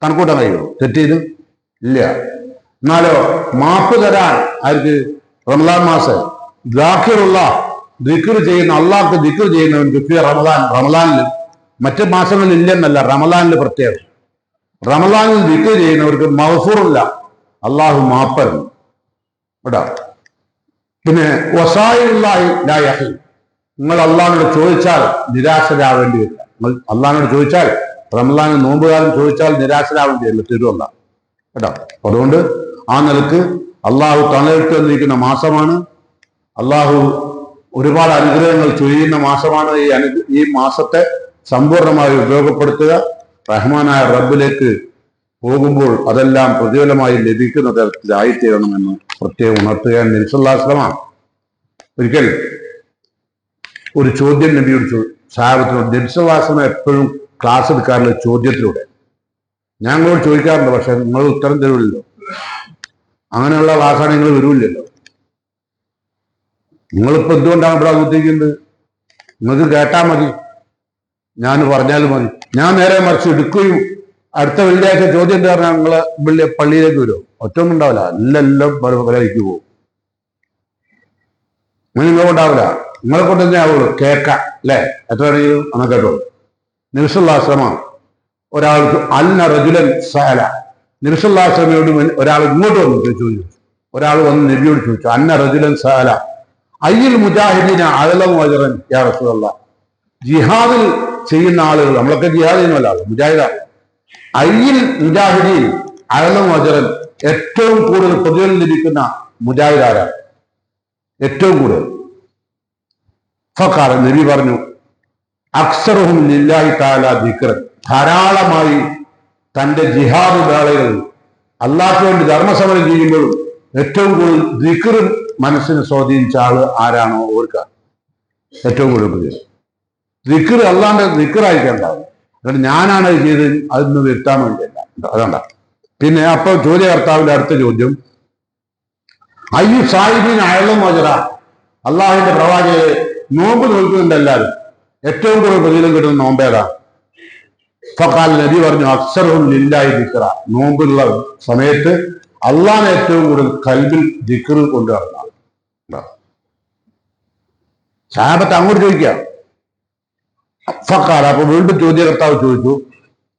[SPEAKER 1] കണക്കൂട്ടാൻ കഴിയുമോ? തെറ്റെയ്ത് ഇല്ല. എന്നാലോ മാപ്പ് തരാൻ ആർക്ക്? റമദാൻ മാസം ദാഖിറുള്ള ദിക്ർ ചെയ്യുന്ന, അള്ളാഹ്ക്ക് ദിക്ർ ചെയ്യുന്നവൻ റമദാൻ, റമദാനിൽ മറ്റ് മാസങ്ങളിൽ ഇല്ലെന്നല്ല, റമദാനിൽ പ്രത്യേകം. റമദാനിൽ ദിക്ർ ചെയ്യുന്നവർക്ക് മഗ്ഫൂറുല്ല, അള്ളാഹു മാപ്പരുന്നു കേട്ടോ. പിന്നെ നിങ്ങൾ അള്ളാഹിനോട് ചോദിച്ചാൽ നിരാശരാവേണ്ടി വരില്ല. നിങ്ങൾ അള്ളാഹിനോട് ചോദിച്ചാൽ, റമദാൻ നോമ്പുകാലം ചോദിച്ചാൽ നിരാശരാവേണ്ടി വരില്ല, തരുമല്ല കേട്ടോ. അതുകൊണ്ട് ആ നിലക്ക് അള്ളാഹു തണലിട്ട് വന്നിരിക്കുന്ന മാസമാണ്. അള്ളാഹു ഒരുപാട് അനുഗ്രഹങ്ങൾ ചൊരിയുന്ന മാസമാണ്. ഈ മാസത്തെ സമ്പൂർണമായി ഉപയോഗപ്പെടുത്തുക. റഹ്മാനായ റബ്ബിലേക്ക് പോകുമ്പോൾ അതെല്ലാം പ്രതിഫലമായി ലഭിക്കുന്ന തരത്തിലായിത്തീരണമെന്ന് പ്രത്യേകം ഉണർത്തുക. നബി സല്ലല്ലാഹു അലൈഹി വസല്ലം ഒരിക്കൽ ഒരു ചോദ്യം നബിയോട് സഹാബത്തിനോട്, നബി സല്ലല്ലാഹു അലൈഹി വസല്ലം എപ്പോഴും ക്ലാസ് എടുക്കാറുള്ള ചോദ്യത്തിലൂടെ. ഞങ്ങളോട് ചോദിക്കാറുണ്ട്, പക്ഷെ നിങ്ങൾ ഉത്തരം തരുമല്ലോ. അങ്ങനെയുള്ള ക്ലാസ്സാണ് നിങ്ങൾ വരൂല്ലല്ലോ. നിങ്ങളിപ്പോൾ എന്തുകൊണ്ടാണ് ഇവിടെ ഉദ്ദേശിക്കുന്നത്? നിങ്ങൾക്ക് കേട്ടാൽ മതി, ഞാൻ പറഞ്ഞാലും മതി. ഞാൻ നേരെ മറിച്ച് എടുക്കുകയും അടുത്ത വെള്ളിയാഴ്ച ചോദ്യം എന്താ പറഞ്ഞാൽ നിങ്ങൾ പള്ളിയിലേക്ക് വരുമോ? ഒറ്റൊന്നും ഉണ്ടാവില്ല, എല്ലാം പലയ്ക്ക് പോകും. അങ്ങനെ നിങ്ങളെ കൊണ്ടാവില്ല, നിങ്ങളെ കൊണ്ട് തന്നെ ആവുള്ളൂ. കേൾക്കാം അല്ലേ? എത്ര വേണമെങ്കിലും അന്ന് കേട്ടോ. നബി സല്ലല്ലാഹു അലൈഹി വസല്ലം ഒരാൾക്ക് അന്ന റജുലൻ സഅല, നബി സല്ലല്ലാഹു അലൈഹി വസല്ലമയോട് ഒരാൾ ഇങ്ങോട്ട് വന്നു ചോദിച്ചു. ഒരാൾ വന്ന് നബിയോട് ചോദിച്ചു, അന്ന റജുലൻ സഅല അയ്യിൽ മുജാഹിദീന അഅലമു അജ്റൻ യാ റസൂലല്ലാഹ്, ജിഹാദിൽ ചെയ്യുന്ന ആളുകൾ, നമ്മളൊക്കെ ജിഹാദ് ചെയ്യുന്നല്ല, മുജാഹിദാണ്. അയ്യിൽ മുജാഹിദീൻ അഅലമു അജ്റൻ, ഏറ്റവും കൂടുതൽ പ്രതിഫലം ലഭിക്കുന്ന മുജാഹിദ് ആരാണ്? ഏറ്റവും കൂടുതൽ. ഫഖാല, നബി പറഞ്ഞു, അക്സറുഹും ലില്ലാഹി തആല ദിക്റൻ, ധാരാളമായി തന്റെ ജിഹാദ് വേളകളിൽ അല്ലാഹുവിന്റെ വേണ്ടി ധർമ്മസമരം ചെയ്യുമ്പോഴും ഏറ്റവും കൂടുതൽ ദിക്ർ മനസ്സിന് സ്വാധീനിച്ച ആള് ആരാണോ ഓർക്കുക ഏറ്റവും കൂടുതൽ പ്രിയം. ദിക്ർ അല്ലാണ്ട് ദിക്റായിക്കണ്ടാവും. അതുകൊണ്ട് ഞാനാണ് ഇത് ചെയ്ത് അതൊന്ന് വരുത്താൻ വേണ്ടിയല്ല. അതണ്ട. പിന്നെ അപ്പൊ ചോദ്യകർത്താവിന്റെ അടുത്ത ചോദ്യം, അയ്യു സാഹിബിൻ അയലും മജറ, അള്ളാഹുവിന്റെ പ്രവാചകരെ നോമ്പ് നോക്കുന്നുണ്ട് എല്ലാവരും, ഏറ്റവും കൂടുതൽ പ്രതിഫലം കിട്ടുന്ന നോമ്പേതാ? ഫഖാൽ, നബി പറഞ്ഞു, അക്സറുഹും ലില്ലാഹി ദിക്റ, നോമ്പുള്ള സമയത്ത് അള്ളാഹിനെ ഏറ്റവും കൂടുതൽ കൽബിൽ ദിക്ർ കൊണ്ട് നടന്നാൽ. സഹാബത്ത് അങ്ങോട്ട് ചോദിക്കാം. ഫഖാൽ, അപ്പൊ വീണ്ടും ചോദ്യകർത്താവ് ചോദിച്ചു.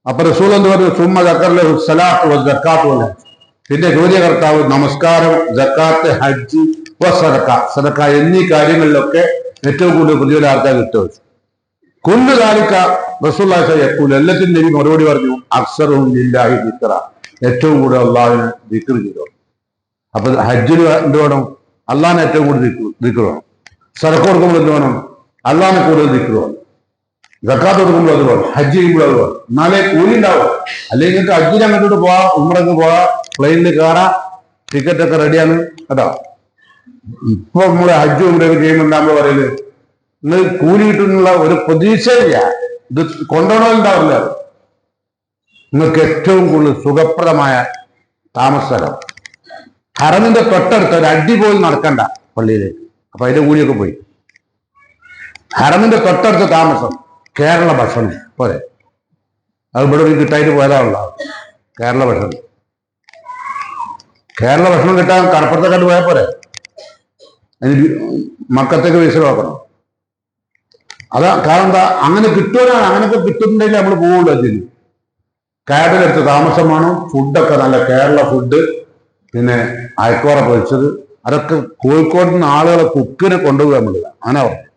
[SPEAKER 1] അപ്പൊ റസൂൽ എന്ന് പറഞ്ഞു, സുമ്മ ദക്കറലഹു സ്വലാത്ത് വ സക്കാത്ത് വ ഹജ്ജ്, പിന്നെ ചോദ്യകർത്താവ് നമസ്കാരം, സക്കാത്ത്, ഹജ്ജ് വ സദഖ, സദഖ എന്നീ കാര്യങ്ങളിലൊക്കെ ഏറ്റവും കൂടുതൽ പ്രതിഫലം ആർക്കാ കിട്ടുക? കുല്ലു ദാലിക റസൂലുള്ളാഹി സ്വല്ലല്ലാഹു അലൈഹി വസല്ലം, എല്ലാത്തിനും നബി മറുപടി പറഞ്ഞു, അക്സറുഹും ലില്ലാഹി ദിക്റ, ഏറ്റവും കൂടുതൽ അള്ളാഹുവിനെ ദിക്ർ ചെയ്തു. അപ്പൊ ഹജ്ജിന് എന്ത് വേണം? അള്ളാഹിനെ ഏറ്റവും കൂടുതൽ ദിക്ർ വേണം. സദഖ കൊടുക്കുമ്പോൾ എന്ത് വേണം? അള്ളാഹിനെ കൂടുതൽ ദിക്ർ വേണം. സക്കാത്ത് കൊടുക്കുമ്പോൾ അത് വേണം. ഹജ്ജ് ചെയ്യുമ്പോൾ അത് വേണം. എന്നാലേ കൂലി ഉണ്ടാവും. അല്ലെങ്കിൽ നിങ്ങൾക്ക് ഹജ്ജിന് അങ്ങോട്ട് പോവാ, ഉംറക്ക് പോവാ, പ്ലെയിനിൽ കയറാ, ടിക്കറ്റ് ഒക്കെ റെഡിയാണ് കേട്ടോ. ഇപ്പൊ നമ്മള് ഹജ്ജ് ഉംറയൊക്കെ ചെയ്യുന്നുണ്ടാകുമ്പോൾ പറയുന്നത് നിങ്ങൾ കൂലി കിട്ടുന്നുള്ള ഒരു പ്രതീക്ഷയില്ല. ഇത് കൊണ്ടുപോകണമെന്നുണ്ടാവില്ല. നിങ്ങൾക്ക് ഏറ്റവും കൂടുതൽ സുഖപ്രദമായ താമസ സ്ഥലം ഹറമിന്റെ തൊട്ടടുത്ത് ഒരു അടി പോലും നടക്കണ്ട പള്ളിയിലേക്ക്. അപ്പൊ അതിന്റെ കൂലിയൊക്കെ പോയി. ഹറമിന്റെ തൊട്ടടുത്ത് താമസം, കേരള ഭക്ഷണം പോരെ, അത് ഇവിടെ കിട്ടായിട്ട് പോരാനുള്ള കേരള ഭക്ഷണം. കേരള ഭക്ഷണം കിട്ടാൻ കടപ്പുറത്തെ കണ്ട് പോയാൽ പോരെ, അതിന് മക്കത്തേക്ക് വിസ നോക്കണം. അതാ കാരണം. എന്താ അങ്ങനെ കിട്ടുവാനാണ്. അങ്ങനെയൊക്കെ കിട്ടുന്നുണ്ടെങ്കിൽ നമ്മൾ പോവുള്ളൂ. അതിന് കാബിലെടുത്ത് താമസം വേണം, ഫുഡൊക്കെ നല്ല കേരള ഫുഡ്, പിന്നെ അയക്കോറ പൊരിച്ചത്, അതൊക്കെ കോഴിക്കോട് നിന്ന് ആളുകളെ കുക്കിനെ കൊണ്ടുപോകുക നമ്മളില്ല. അങ്ങനെ പറഞ്ഞു.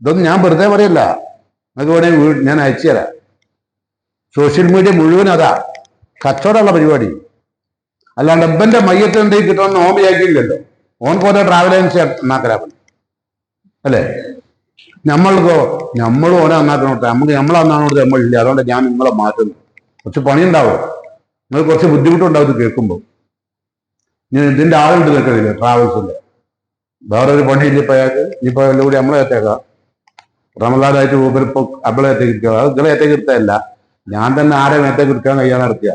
[SPEAKER 1] ഇതൊന്നും ഞാൻ വെറുതെ പറയല്ല, നിങ്ങൾക്ക് വേണമെങ്കിൽ ഞാൻ അയച്ചു തരാം. സോഷ്യൽ മീഡിയ മുഴുവൻ അതാ കച്ചവടമുള്ള പരിപാടി. അല്ലാണ്ട് എബ്ബന്റെ മയ്യത്ത് എന്തെങ്കിലും കിട്ടണമെന്ന് ഓൻ വിചാരിക്കില്ലല്ലോ. ഓൻ പോലെ ട്രാവൽ ഏജൻസി നന്നാക്കലാ അല്ലേ? നമ്മൾക്കോ നമ്മളും ഓനെ നന്നാക്കണോട്ടെ, നമ്മളെ നന്നാണോട്ട് നമ്മളില്ല. അതുകൊണ്ട് ഞാൻ നിങ്ങളെ മാറ്റുന്നു. കുറച്ച് പണിയുണ്ടാവും, നിങ്ങൾ കുറച്ച് ബുദ്ധിമുട്ടുണ്ടാവും ഇത് കേൾക്കുമ്പോൾ. ഞാൻ ഇതിന്റെ ആളുണ്ട് നിൽക്കുന്നില്ല ട്രാവൽസിന്റെ, വേറൊരു പണിയില്ല ഇപ്പൊ അയാൾക്ക്. ഇനിയിപ്പോ എല്ലാം കൂടി നമ്മളെ ഏത്തേക്കാം. റമദാനായിട്ട് ഊബരിപ്പോ അബളെ ഏത്തേക്ക് അത് നിങ്ങളെ ഏത്തേക്ക് എടുത്തതല്ല, ഞാൻ തന്നെ ആരെ ഏത്തേക്ക് എടുക്കാൻ കഴിയാതെ നടത്തിയ.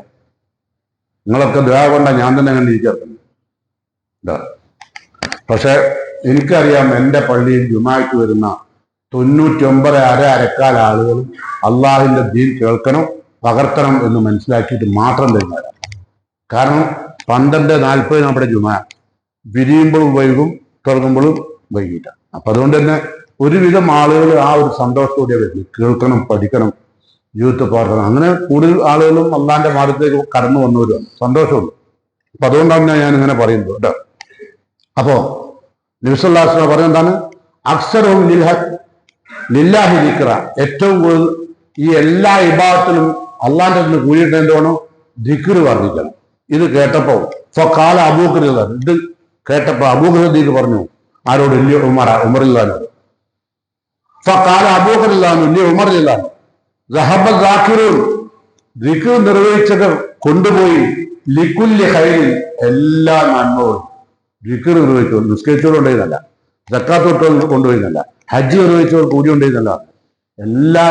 [SPEAKER 1] നിങ്ങളൊക്കെ ദ്വാ കൊണ്ടാ ഞാൻ തന്നെ അങ്ങനെ ഇരിക്കുന്നത്. പക്ഷെ എനിക്കറിയാം, എൻ്റെ പള്ളിയിൽ ജുമായ്ക്ക് വരുന്ന 99 അരക്കാൽ ആളുകളും അള്ളാഹിന്റെ ദീൻ കേൾക്കണം, പകർത്തണം എന്ന് മനസ്സിലാക്കിയിട്ട് മാത്രം തരുന്നവരാണ്. കാരണം 12:40 നമ്മുടെ ജുമാ, പിരിയുമ്പോഴും വൈകും, തുറക്കുമ്പോഴും വൈകിട്ടാണ്. അപ്പൊ അതുകൊണ്ട് തന്നെ ഒരുവിധം ആളുകൾ ആ ഒരു സന്തോഷത്തോടെ വരുന്നു, കേൾക്കണം, പഠിക്കണം, യൂത്ത് പ്രവർത്തനം. അങ്ങനെ കൂടുതൽ ആളുകളും അള്ളാഹിന്റെ മാർഗത്തേക്ക് കടന്നു വന്നവരുമാണ്. സന്തോഷമുള്ളൂ. അപ്പൊ അതുകൊണ്ടാണ് ഞാൻ ഇങ്ങനെ പറയുന്നത് കേട്ടോ. അപ്പോ നബി സല്ലല്ലാഹു അലൈഹി വസല്ലം പറയുന്നതാണ്, അക്സറുഹും ലില്ലാഹി ദിക്റ, ഏറ്റവും കൂടുതൽ ഈ എല്ലാ ഇബാദത്തിലും അള്ളാഹിന്റെ അടുത്ത് കൂടിയിട്ട് എന്ത് വേണം? ദിക്ർ വർദ്ധിക്കണം. ഇത് കേട്ടപ്പോ ഫഖാല അബൂബക്കർ, ഇത് കേട്ടപ്പോ അബൂബക്കർ സിദ്ദീഖ് പറഞ്ഞു, ആരോട്? ഉമറില്ലാനോട്. ഫഖാല അബൂബക്കർ ഉമറില്ലാൻ, ദിക്ർ നിർവഹിച്ചത് കൊണ്ടുപോയി ലിക്കുല്ലി ഖൈറിൻ, എല്ലാ നന്മകളും ദിക്ർ നിർവഹിച്ചു. നിസ്കരിച്ചോടുണ്ടായിരുന്നല്ല, സക്കാത്ത് കൊണ്ടുപോയിരുന്നല്ല, ഹജ്ജ് നിർവഹിച്ചവർ കൂലി ഉണ്ടായിരുന്നല്ല, എല്ലാ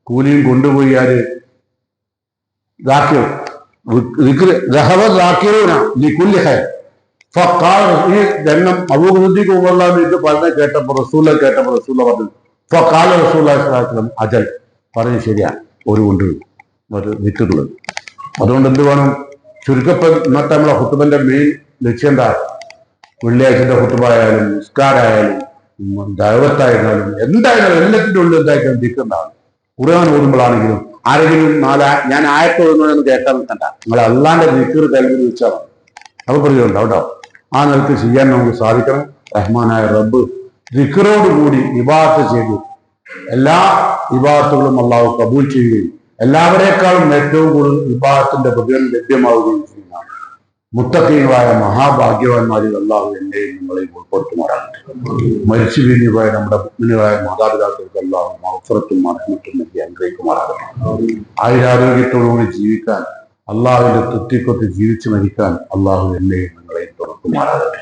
[SPEAKER 1] കൂലിയും കൊണ്ടുപോയി ആര്? ഈ രംഗം അബൂബക്കർ ഇത് പറഞ്ഞ കേട്ടപ്പോ റസൂല പറഞ്ഞു, ഫഖാല റസൂലുള്ളാഹി സ്വല്ലല്ലാഹു അലൈഹി വസല്ലം, അജൽ, പറഞ്ഞു ശരിയാണ്, ഒരു കൊണ്ടുപോയി ഒരു ദിക്റുള്ളത്. അതുകൊണ്ട് എന്ത് വേണം? ഇന്നത്തെ നമ്മളെ ഹുത്തുബന്റെ മെയിൻ ലക്ഷ്യം എന്താ? വെള്ളിയാഴ്ചത്തെ ഹുത്തുബായാലും നിസ്കാരായാലും ദഅവത്തായിരുന്നാലും എന്തായാലും എല്ലാത്തിൻ്റെ ഉള്ളിൽ എന്തായാലും ദിക്റുണ്ടാവും. ഖുർആൻ ഓതുമ്പോഴാണെങ്കിലും ആരെങ്കിലും ഞാൻ ആയത്ത് ഓതുന്നതെന്ന് കേൾക്കാൻ നിൽക്കണ്ട, നിങ്ങൾ അള്ളാന്റെ ദിക്ർ കൽവിൽ വെച്ചാൽ മതി. അത് പറയുന്നുണ്ടാവും കേട്ടോ. ആ നിലക്ക് ചെയ്യാൻ നമുക്ക് സാധിക്കണം. റഹ്മാനായ റബ്ബ് ദിക്റോട് കൂടി ഇബാദത്ത് ചെയ്തു എല്ലാ ഇബാദത്തുകളും അള്ളാഹു കബൂൽ ചെയ്യുകയും എല്ലാവരേക്കാളും ഏറ്റവും കൂടുതൽ ഇബാദത്തിന്റെ പ്രതിഫലം ലഭ്യമാവുകയും ചെയ്യുന്ന മുത്തഖീങ്ങളായ മഹാഭാഗ്യവാന്മാരിൽ അള്ളാഹു എന്നെയും നിങ്ങളെയും ഉൾപ്പെടുത്തുമാറാകട്ടെ. മരിച്ചു പിരിഞ്ഞു പോയ നമ്മുടെ മുഗ്മിനുകളായ മാതാപിതാക്കൾക്ക് അള്ളാഹു മഗ്ഫിറത്തും റഹ്മത്തും നൽകി അനുഗ്രഹിക്കുമാറാകട്ടെ. ആയുരാരോഗ്യത്തോടുകൂടി ജീവിക്കാൻ, അള്ളാഹുവിന്റെ തൃപ്തിക്കൊത്ത് ജീവിച്ചു മരിക്കാൻ അള്ളാഹു എന്നെയും നിങ്ങളെയും തുറക്കുമാറാകട്ടെ.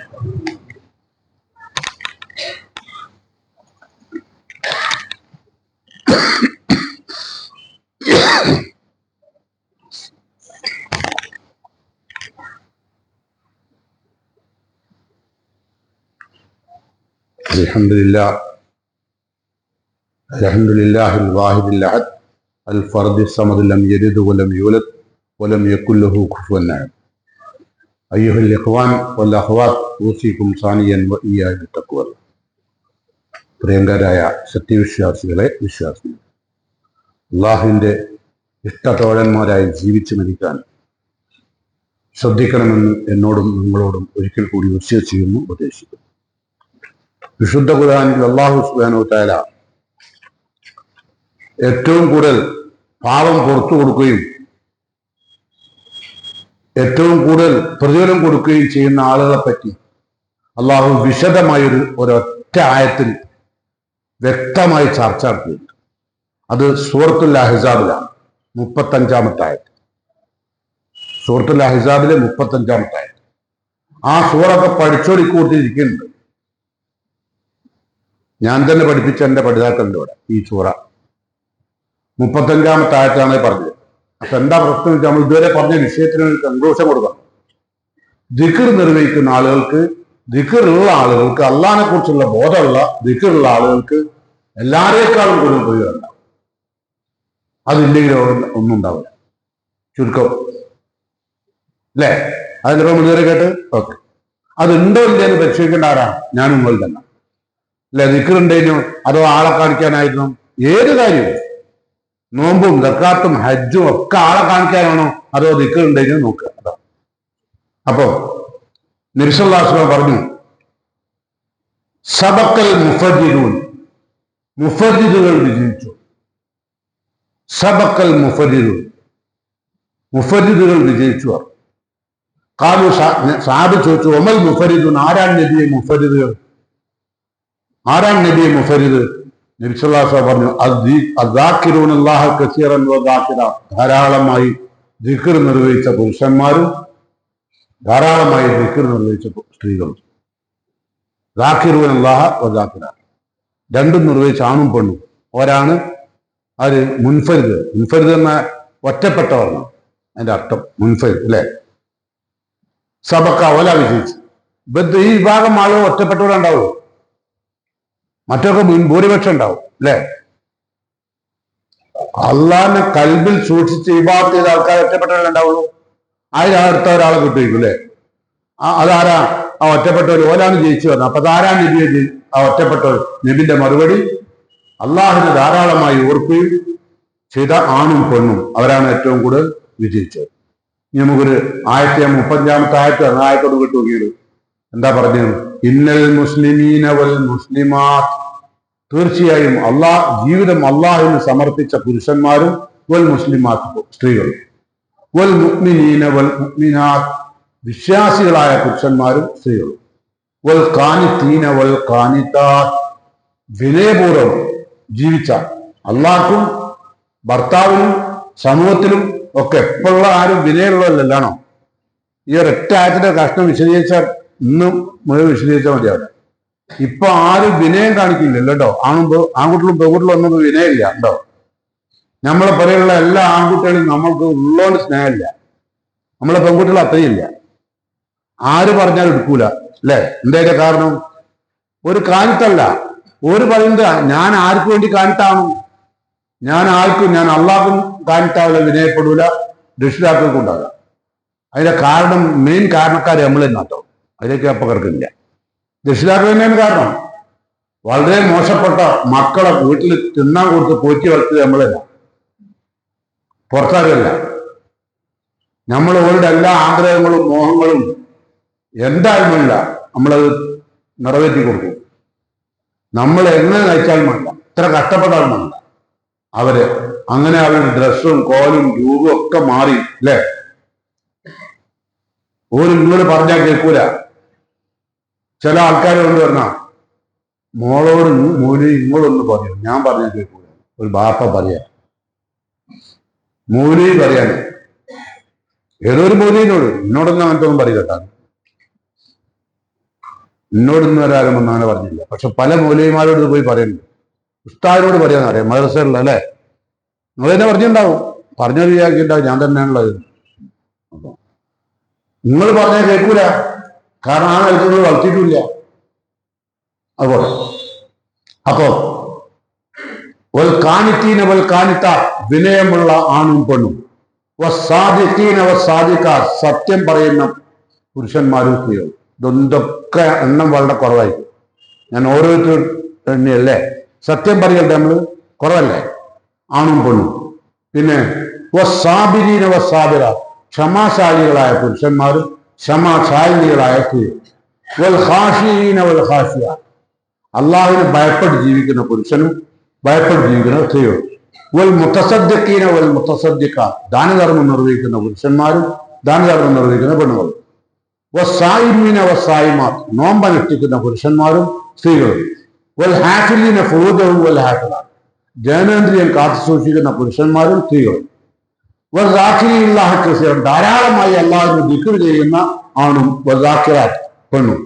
[SPEAKER 1] അൽഹംദുലില്ലാഹിൽ വാഹിദിൽ അഹദ് അൽ ഫർദി സമദ് ലം യലിദ് വലം യൂലദ് വലം യകുൽ ലഹു കുഫുവൻ അഹദ്. അയ്യുഹൽ ഇഖ്വാൻ വൽ അഖ്വാത്ത് ഊസികും സാനിയൻ വ ഇയ്യായ ബിത്തഖ്വ. പ്രിയങ്കരായ സത്യവിശ്വാസികളെ, വിശ്വാസികളെ, അള്ളാഹുവിൻ്റെ ഇഷ്ടത്തോഴന്മാരായി ജീവിച്ചു മരിക്കാൻ ശ്രദ്ധിക്കണമെന്ന് എന്നോടും നിങ്ങളോടും ഒരിക്കൽ കൂടി വസിയത്ത് ചെയ്യുന്നു, ഉപദേശിക്കുന്നു. വിശുദ്ധ ഖുർആനിൽ അല്ലാഹു സുബ്ഹാനഹു വ തആല ഏറ്റവും കൂടുതൽ പാപം പുറത്തു കൊടുക്കുകയും ഏറ്റവും കൂടുതൽ പ്രതിഫലം കൊടുക്കുകയും ചെയ്യുന്ന ആളുകളെ പറ്റി അള്ളാഹു വിശദമായൊരു ഒരൊറ്റ ആയത്തിൽ വ്യക്തമായി ചർച്ച നടത്തിയിട്ടുണ്ട്. അത് സൂറത്തുൽ അഹ്സാബിലാണ്, 35-ാമത്തെ ആയത്ത്. സൂറത്തുൽ അഹ്സാബിലെ 35-ാമത്തെ ആയത്ത്. ആ സൂറൊക്കെ പഠിച്ചോടിക്കൂട്ടിയിരിക്കുന്നുണ്ട്. ഞാൻ തന്നെ പഠിപ്പിച്ച എൻ്റെ പഠിതാക്കളുടെ ഇവിടെ ഈ സൂറ 35-ാമത്തെ ആയത്താണ് പറഞ്ഞത്. അപ്പൊ എന്താ പ്രശ്നം വെച്ചാൽ നമ്മൾ ഇതുവരെ പറഞ്ഞ വിഷയത്തിന് ഒരു സന്തോഷം കൊടുക്കണം. ദിക്ർ നിർവഹിക്കുന്ന ആളുകൾക്ക്, ദിക്റുള്ള ആളുകൾക്ക്, അള്ളാഹിനെ കുറിച്ചുള്ള ബോധമുള്ള ദിക്റുള്ള ആളുകൾക്ക് എല്ലാവരേക്കാളും കൂടുതൽ പ്രയോജനം ഉണ്ടാവും. അതില്ലെങ്കിലോ ഒന്നും ഉണ്ടാവില്ല. ചുരുക്കം അല്ലേ? അതിൻ്റെ ഇതുവരെ കേട്ട് ഓക്കെ. അതുണ്ടോ ഇല്ലെന്ന് പരിശോധിക്കേണ്ട ആരാണ്? ഞാൻ നിങ്ങൾ തന്നെ അല്ലെ? ദിക്റുണ്ടെങ്കിലും അതോ ആളെ കാണിക്കാനായിരുന്നു? ഏത് കാര്യവും, നോമ്പും സക്കാത്തും ഹജ്ജും ഒക്കെ ആളെ കാണിക്കാനാണോ അതോ ദിക്റുണ്ടെങ്കിലും നോക്കുക. അതാ. അപ്പോ നബി സല്ലല്ലാഹു അലൈഹി വസല്ലം പറഞ്ഞു, സബക്കൽ മുഫദ്ദിദൂൻ, മുഫദ്ദിദുകൾ വിജയിച്ചു. സബക്കൽ മുഫദ്ദിദൂൻ, മുഫദ്ദിദുകൾ വിജയിച്ചു. കാലു സഹാബി ചോദിച്ചു, ഒമൽ മുഫരിദൂൻ, ആരാണ് നബിയെ മുഫരിദുകൾ? ആരാണ് നബിയെ മുഫരിദ്? നബി സല്ലല്ലാഹു അലൈഹി വസല്ലം പറഞ്ഞു, അദ്ദാക്കിറൂനല്ലാഹ കസീറൻ വദാക്കിറ, ധാരാളമായി ദിക്ർ നിർവഹിച്ച പുരുഷന്മാരും ധാരാളമായി ദിക്ർ നിർവഹിച്ച സ്ത്രീകളും. ദാക്കിറൂനല്ലാഹ വദാക്കിറ, രണ്ടും നിർവഹിച്ച ആണും പെണ്ണും. ഒരാണ് അത് മുൻഫരിദ്. മുൻഫരിദ് എന്ന ഒറ്റപ്പെട്ടവർന്ന് അതിന്റെ അർത്ഥം മുൻഫരിദ് അല്ലെ? സബക്ക ഓല വിജയിച്ചു. ഈ വിഭാഗം ആളുകൾ ഒറ്റപ്പെട്ടവരുണ്ടാവുള്ളൂ, മറ്റൊക്കെ ഭൂരിപക്ഷം ഉണ്ടാവും അല്ലെ? അള്ളാഹിനെ കൽബിൽ സൂക്ഷിച്ച് ഇബാദത്ത് ചെയ്ത ആൾക്കാർ ഒറ്റപ്പെട്ടവരുണ്ടാവുള്ളൂ. അതിനടുത്ത ഒരാളെ കിട്ടുമായിരിക്കും അല്ലെ? അതാരാ? ആ ഒറ്റപ്പെട്ടവർ ഓലാണ് ജയിച്ചു വന്നത്. അപ്പൊ അതാരാ നബി? ആ ഒറ്റപ്പെട്ടവർ. നബിന്റെ മറുപടി, അള്ളാഹിനെ ധാരാളമായി ഓർക്കുകയും ചെയ്ത ആണും പെണ്ണും അവരാണ് ഏറ്റവും കൂടുതൽ വിജയിച്ചത്. ഇനി നമുക്കൊരു 35-ാമത്തെ ആയത്തോട് വിട്ടു നോക്കിയത് എന്താ പറഞ്ഞത്? ഇന്നൽ മുസ്ലിമീന വൽ മുസ്ലിമാത്ത്, തീർച്ചയായും ജീവിതം അള്ളാഹുവിന് സമർപ്പിച്ച പുരുഷന്മാരും വൽ മുസ്ലിമാത്ത് സ്ത്രീകളും, വൽ മുഅ്മിനീന വൽ മുഅ്മിനാത്ത്, വിശ്വാസികളായ പുരുഷന്മാരും സ്ത്രീകളും, വൽ ഖാനിതീന വൽ ഖാനിതാത്ത്, വിനയപൂർവ്വം ജീവിച്ച അള്ളാഹ്ക്കും ഭർത്താവിനും സമൂഹത്തിലും ഒക്കെ എപ്പോഴുള്ള ആരും വിനയമുള്ളതല്ലാണോ? ഈ ഒരൊറ്റ ആയത്തിന്റെ കഷ്ണം വിശദീകരിച്ചാൽ ഇന്നും മുഴുവൻ വിശദീകരിച്ചാൽ മതിയാവില്ല. ഇപ്പൊ ആരും വിനയം കാണിക്കില്ലല്ലോ കേട്ടോ. ആൺകുട്ടികളും പെൺകുട്ടികളും ഒന്നും വിനയമില്ല കേട്ടോ. നമ്മളെ പോലെയുള്ള എല്ലാ ആൺകുട്ടികളും നമ്മൾക്ക് ഉള്ളോണ്ട് സ്നേഹമില്ല. നമ്മളെ പെൺകുട്ടികൾ അത്രയില്ല. ആര് പറഞ്ഞാലും എടുക്കൂല അല്ലെ? എന്താ കാരണം? ഒരു കാണിത്തല്ല. ഒരു പറയുന്നത് ഞാൻ ആർക്ക് വേണ്ടി കാണിത്താവണം? ഞാൻ അള്ളാഹ്ക്കും കാണിത്താവില്ല, വിനയപ്പെടൂല, രക്ഷിതാക്കൾക്കും ഉണ്ടാകാം. അതിന്റെ കാരണം, മെയിൻ കാരണക്കാർ നമ്മൾ തന്നെ കേട്ടോ. അതിലേക്ക് അപ്പൊ കിടക്കില്ല. രക്ഷിതാക്കൾ തന്നെയാണ് കാരണം. വളരെ മോശപ്പെട്ട മക്കളെ വീട്ടിൽ തിന്നാൻ കൊടുത്ത് പോറ്റി വളർത്തിയത് നമ്മളല്ല, പുറത്താരല്ല. നമ്മൾ ഓരുടെ എല്ലാ ആഗ്രഹങ്ങളും മോഹങ്ങളും എന്തായാലുമില്ല നമ്മളത് നിറവേറ്റി കൊടുക്കും. നമ്മൾ എങ്ങനെ നയിച്ചാലും വേണ്ട, ഇത്ര കഷ്ടപ്പെട്ടാലും വേണ്ട. അങ്ങനെ അവരുടെ ഡ്രസ്സും കോലും രൂപവും ഒക്കെ മാറി അല്ലേ? ഒരു നിങ്ങൾ പറഞ്ഞാൽ കേൾക്കൂല. ചില ആൾക്കാർ കൊണ്ട് പറഞ്ഞാ മോളോട് മൂലി ഇങ്ങളൊന്ന് പറയും, ഞാൻ പറഞ്ഞാൽ കേൾക്കൂല. ഒരു ബാപ്പ പറയാ, മൂലി പറയാൻ ഏതൊരു മൂലിനോട്, എന്നോടൊന്നും അങ്ങനത്തെ ഒന്നും പറയില്ല. എന്നോടൊന്നും ഒരാരും ഒന്നും അങ്ങനെ പറഞ്ഞില്ല. പക്ഷെ പല മൂലിമാരോട് പോയി പറയുന്നുണ്ട്. ഉസ്താദിനോട് പറയാന്ന് അറിയാം മദ്രസയിലുള്ള അല്ലേ, നിങ്ങൾ തന്നെ പറഞ്ഞിട്ടുണ്ടാവും, പറഞ്ഞത് വിചാരിച്ചിട്ടുണ്ടാവും ഞാൻ തന്നെയാണുള്ളത്. നിങ്ങൾ പറഞ്ഞാൽ കേൾക്കൂല, കാരണം ആ നിലക്കുന്നത് വളർത്തിയിട്ടില്ല. അതുപോലെ അപ്പോ കാണിത്ത വിനയമുള്ള ആണും പെണ്ണും, സത്യം പറയുന്ന പുരുഷന്മാരും സ്ത്രീകളും. ഇതൊക്കെ എണ്ണം വളരെ കുറവായിരിക്കും. ഞാൻ ഓരോരുത്തർ തന്നെയല്ലേ സത്യം പറയട്ടെ, നമ്മൾ കുറവല്ലേ ആണും പെണ്ണും. പിന്നെ ക്ഷമാശാലികളായ പുരുഷന്മാരും ക്ഷമാശാലിനികളായ സ്ത്രീകളും. അള്ളാഹുവിന് ഭയപ്പെട്ട് ജീവിക്കുന്ന പുരുഷനും ഭയപ്പെട്ട് ജീവിക്കുന്ന സ്ത്രീകളും. ദാനധർമ്മം നിർവഹിക്കുന്ന പുരുഷന്മാരും ദാനധർമ്മം നിർവഹിക്കുന്ന പെണ്ണുങ്ങളും. നോമ്പനുഷ്ഠിക്കുന്ന പുരുഷന്മാരും സ്ത്രീകളും. ജനേന്ദ്രിയം കാത്തു സൂക്ഷിക്കുന്ന പുരുഷന്മാരും സ്ത്രീകളും. ധാരാളമായി അള്ളാഹുവിനെ ദിക്ർ ചെയ്യുന്ന ആണും പെണ്ണും.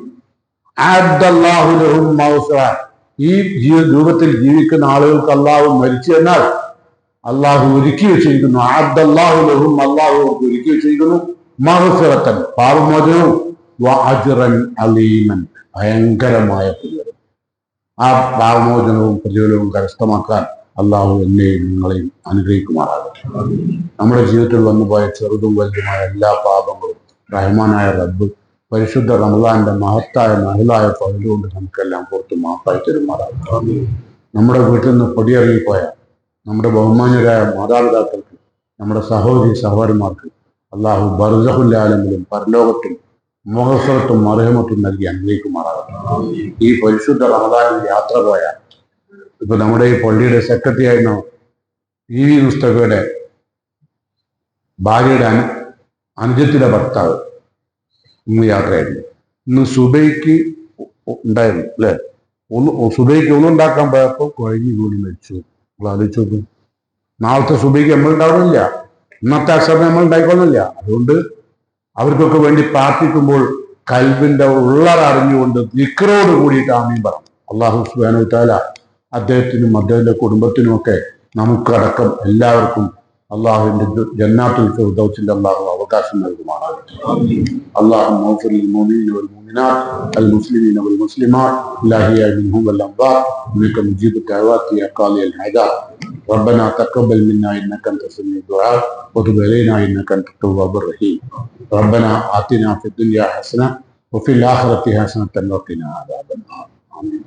[SPEAKER 1] ഈ രൂപത്തിൽ ജീവിക്കുന്ന ആളുകൾക്ക് അള്ളാഹു മരിച്ചു എന്നാൽ അള്ളാഹു ഒരുക്കി വെച്ചിരിക്കുന്നു. അള്ളാഹു ഒരുക്കി വെച്ചിരിക്കുന്നു മഗ്ഫിറത്തൻ, പാപമോചനവും, വഅജ്റൻ അലീമൻ, ഭയങ്കരമായ പ്രതിഫലം. ആ പാപമോചനവും പ്രതിഫലവും കരസ്ഥമാക്കാൻ അള്ളാഹു എന്നെയും നിങ്ങളെയും അനുഗ്രഹിക്കുമാറാകട്ടെ. നമ്മുടെ ജീവിതത്തിൽ വന്നുപോയ ചെറുതും വലുതുമായ എല്ലാ പാപങ്ങളും റഹ്മാനായ റബ്ബ് പരിശുദ്ധ റമദാന്റെ മഹത്തായ മഹിളായ പകലുകൊണ്ട് നമുക്കെല്ലാം പുറത്ത് മാപ്പായി തരുമാറാകട്ടെ. നമ്മുടെ വീട്ടിൽ നിന്ന് പൊടിയിറങ്ങിപ്പോയ നമ്മുടെ ബഹുമാന്യരായ മാതാപിതാക്കൾക്ക്, നമ്മുടെ സഹോദരി സഹോദരന്മാർക്ക് അള്ളാഹു ബർസഖുൽ പരലോകത്തും മഗ്ഫിറത്തും മർഹമത്തും നൽകി അനുഗ്രഹിക്കുമാറാകട്ടെ. ഈ പരിശുദ്ധ റമദാനിൽ യാത്ര പോയ ഇപ്പൊ നമ്മുടെ ഈ പള്ളിയുടെ സെക്രട്ടറി ആയിരുന്ന വി മുസ്തഫയുടെ ഭാര്യയുടെ അനുജത്തിന്റെ ഭർത്താവ് ഇന്ന് യാത്രയായിരുന്നു. ഇന്ന് സുബൈക്ക് ഉണ്ടായിരുന്നു അല്ലെ, സുബൈക്ക് ഒന്നുണ്ടാക്കാൻ പോയപ്പോൾ കുഴഞ്ഞു കൂടി മരിച്ചു. നമ്മൾ ആലോചിച്ച് നോക്കും. നാളത്തെ സുബൈക്ക് നമ്മൾ ഉണ്ടാവുന്നില്ല, ഇന്നത്തെ അക്ഷരം നമ്മൾ ഉണ്ടായിക്കൊള്ളില്ല. അതുകൊണ്ട് അവർക്കൊക്കെ വേണ്ടി പ്രാർത്ഥിക്കുമ്പോൾ കൽബിന്റെ ഉള്ളറിഞ്ഞുകൊണ്ട് ദിക്റോട് കൂടിയിട്ട് ആമീൻ പറയും. അല്ലാഹു സുബ്ഹാനഹു വ തആല അദ്ദേഹത്തിനും അദ്ദേഹത്തിന്റെ കുടുംബത്തിനുമൊക്കെ നമുക്കടക്കം എല്ലാവർക്കും അള്ളാഹുവിന്റെ ജന്നാത്തുൽ ഫിർദൗസിന്റെ അള്ളാഹു അവകാശം നൽകുമാറാകട്ടെ. اللهم اغفر للمؤمنين والمؤمنات المسلمين والمسلمات الأحياء منهم والأموات إنك مجيب الدعوات يا قاضي الحاجات. ربنا تقبل منا إنك أنت السميع الدعاء وتب علينا إنك أنت التواب الرحيم. ربنا آتنا في الدنيا حسنة وفي الآخرة حسنة وقنا عذاب النار. آمين.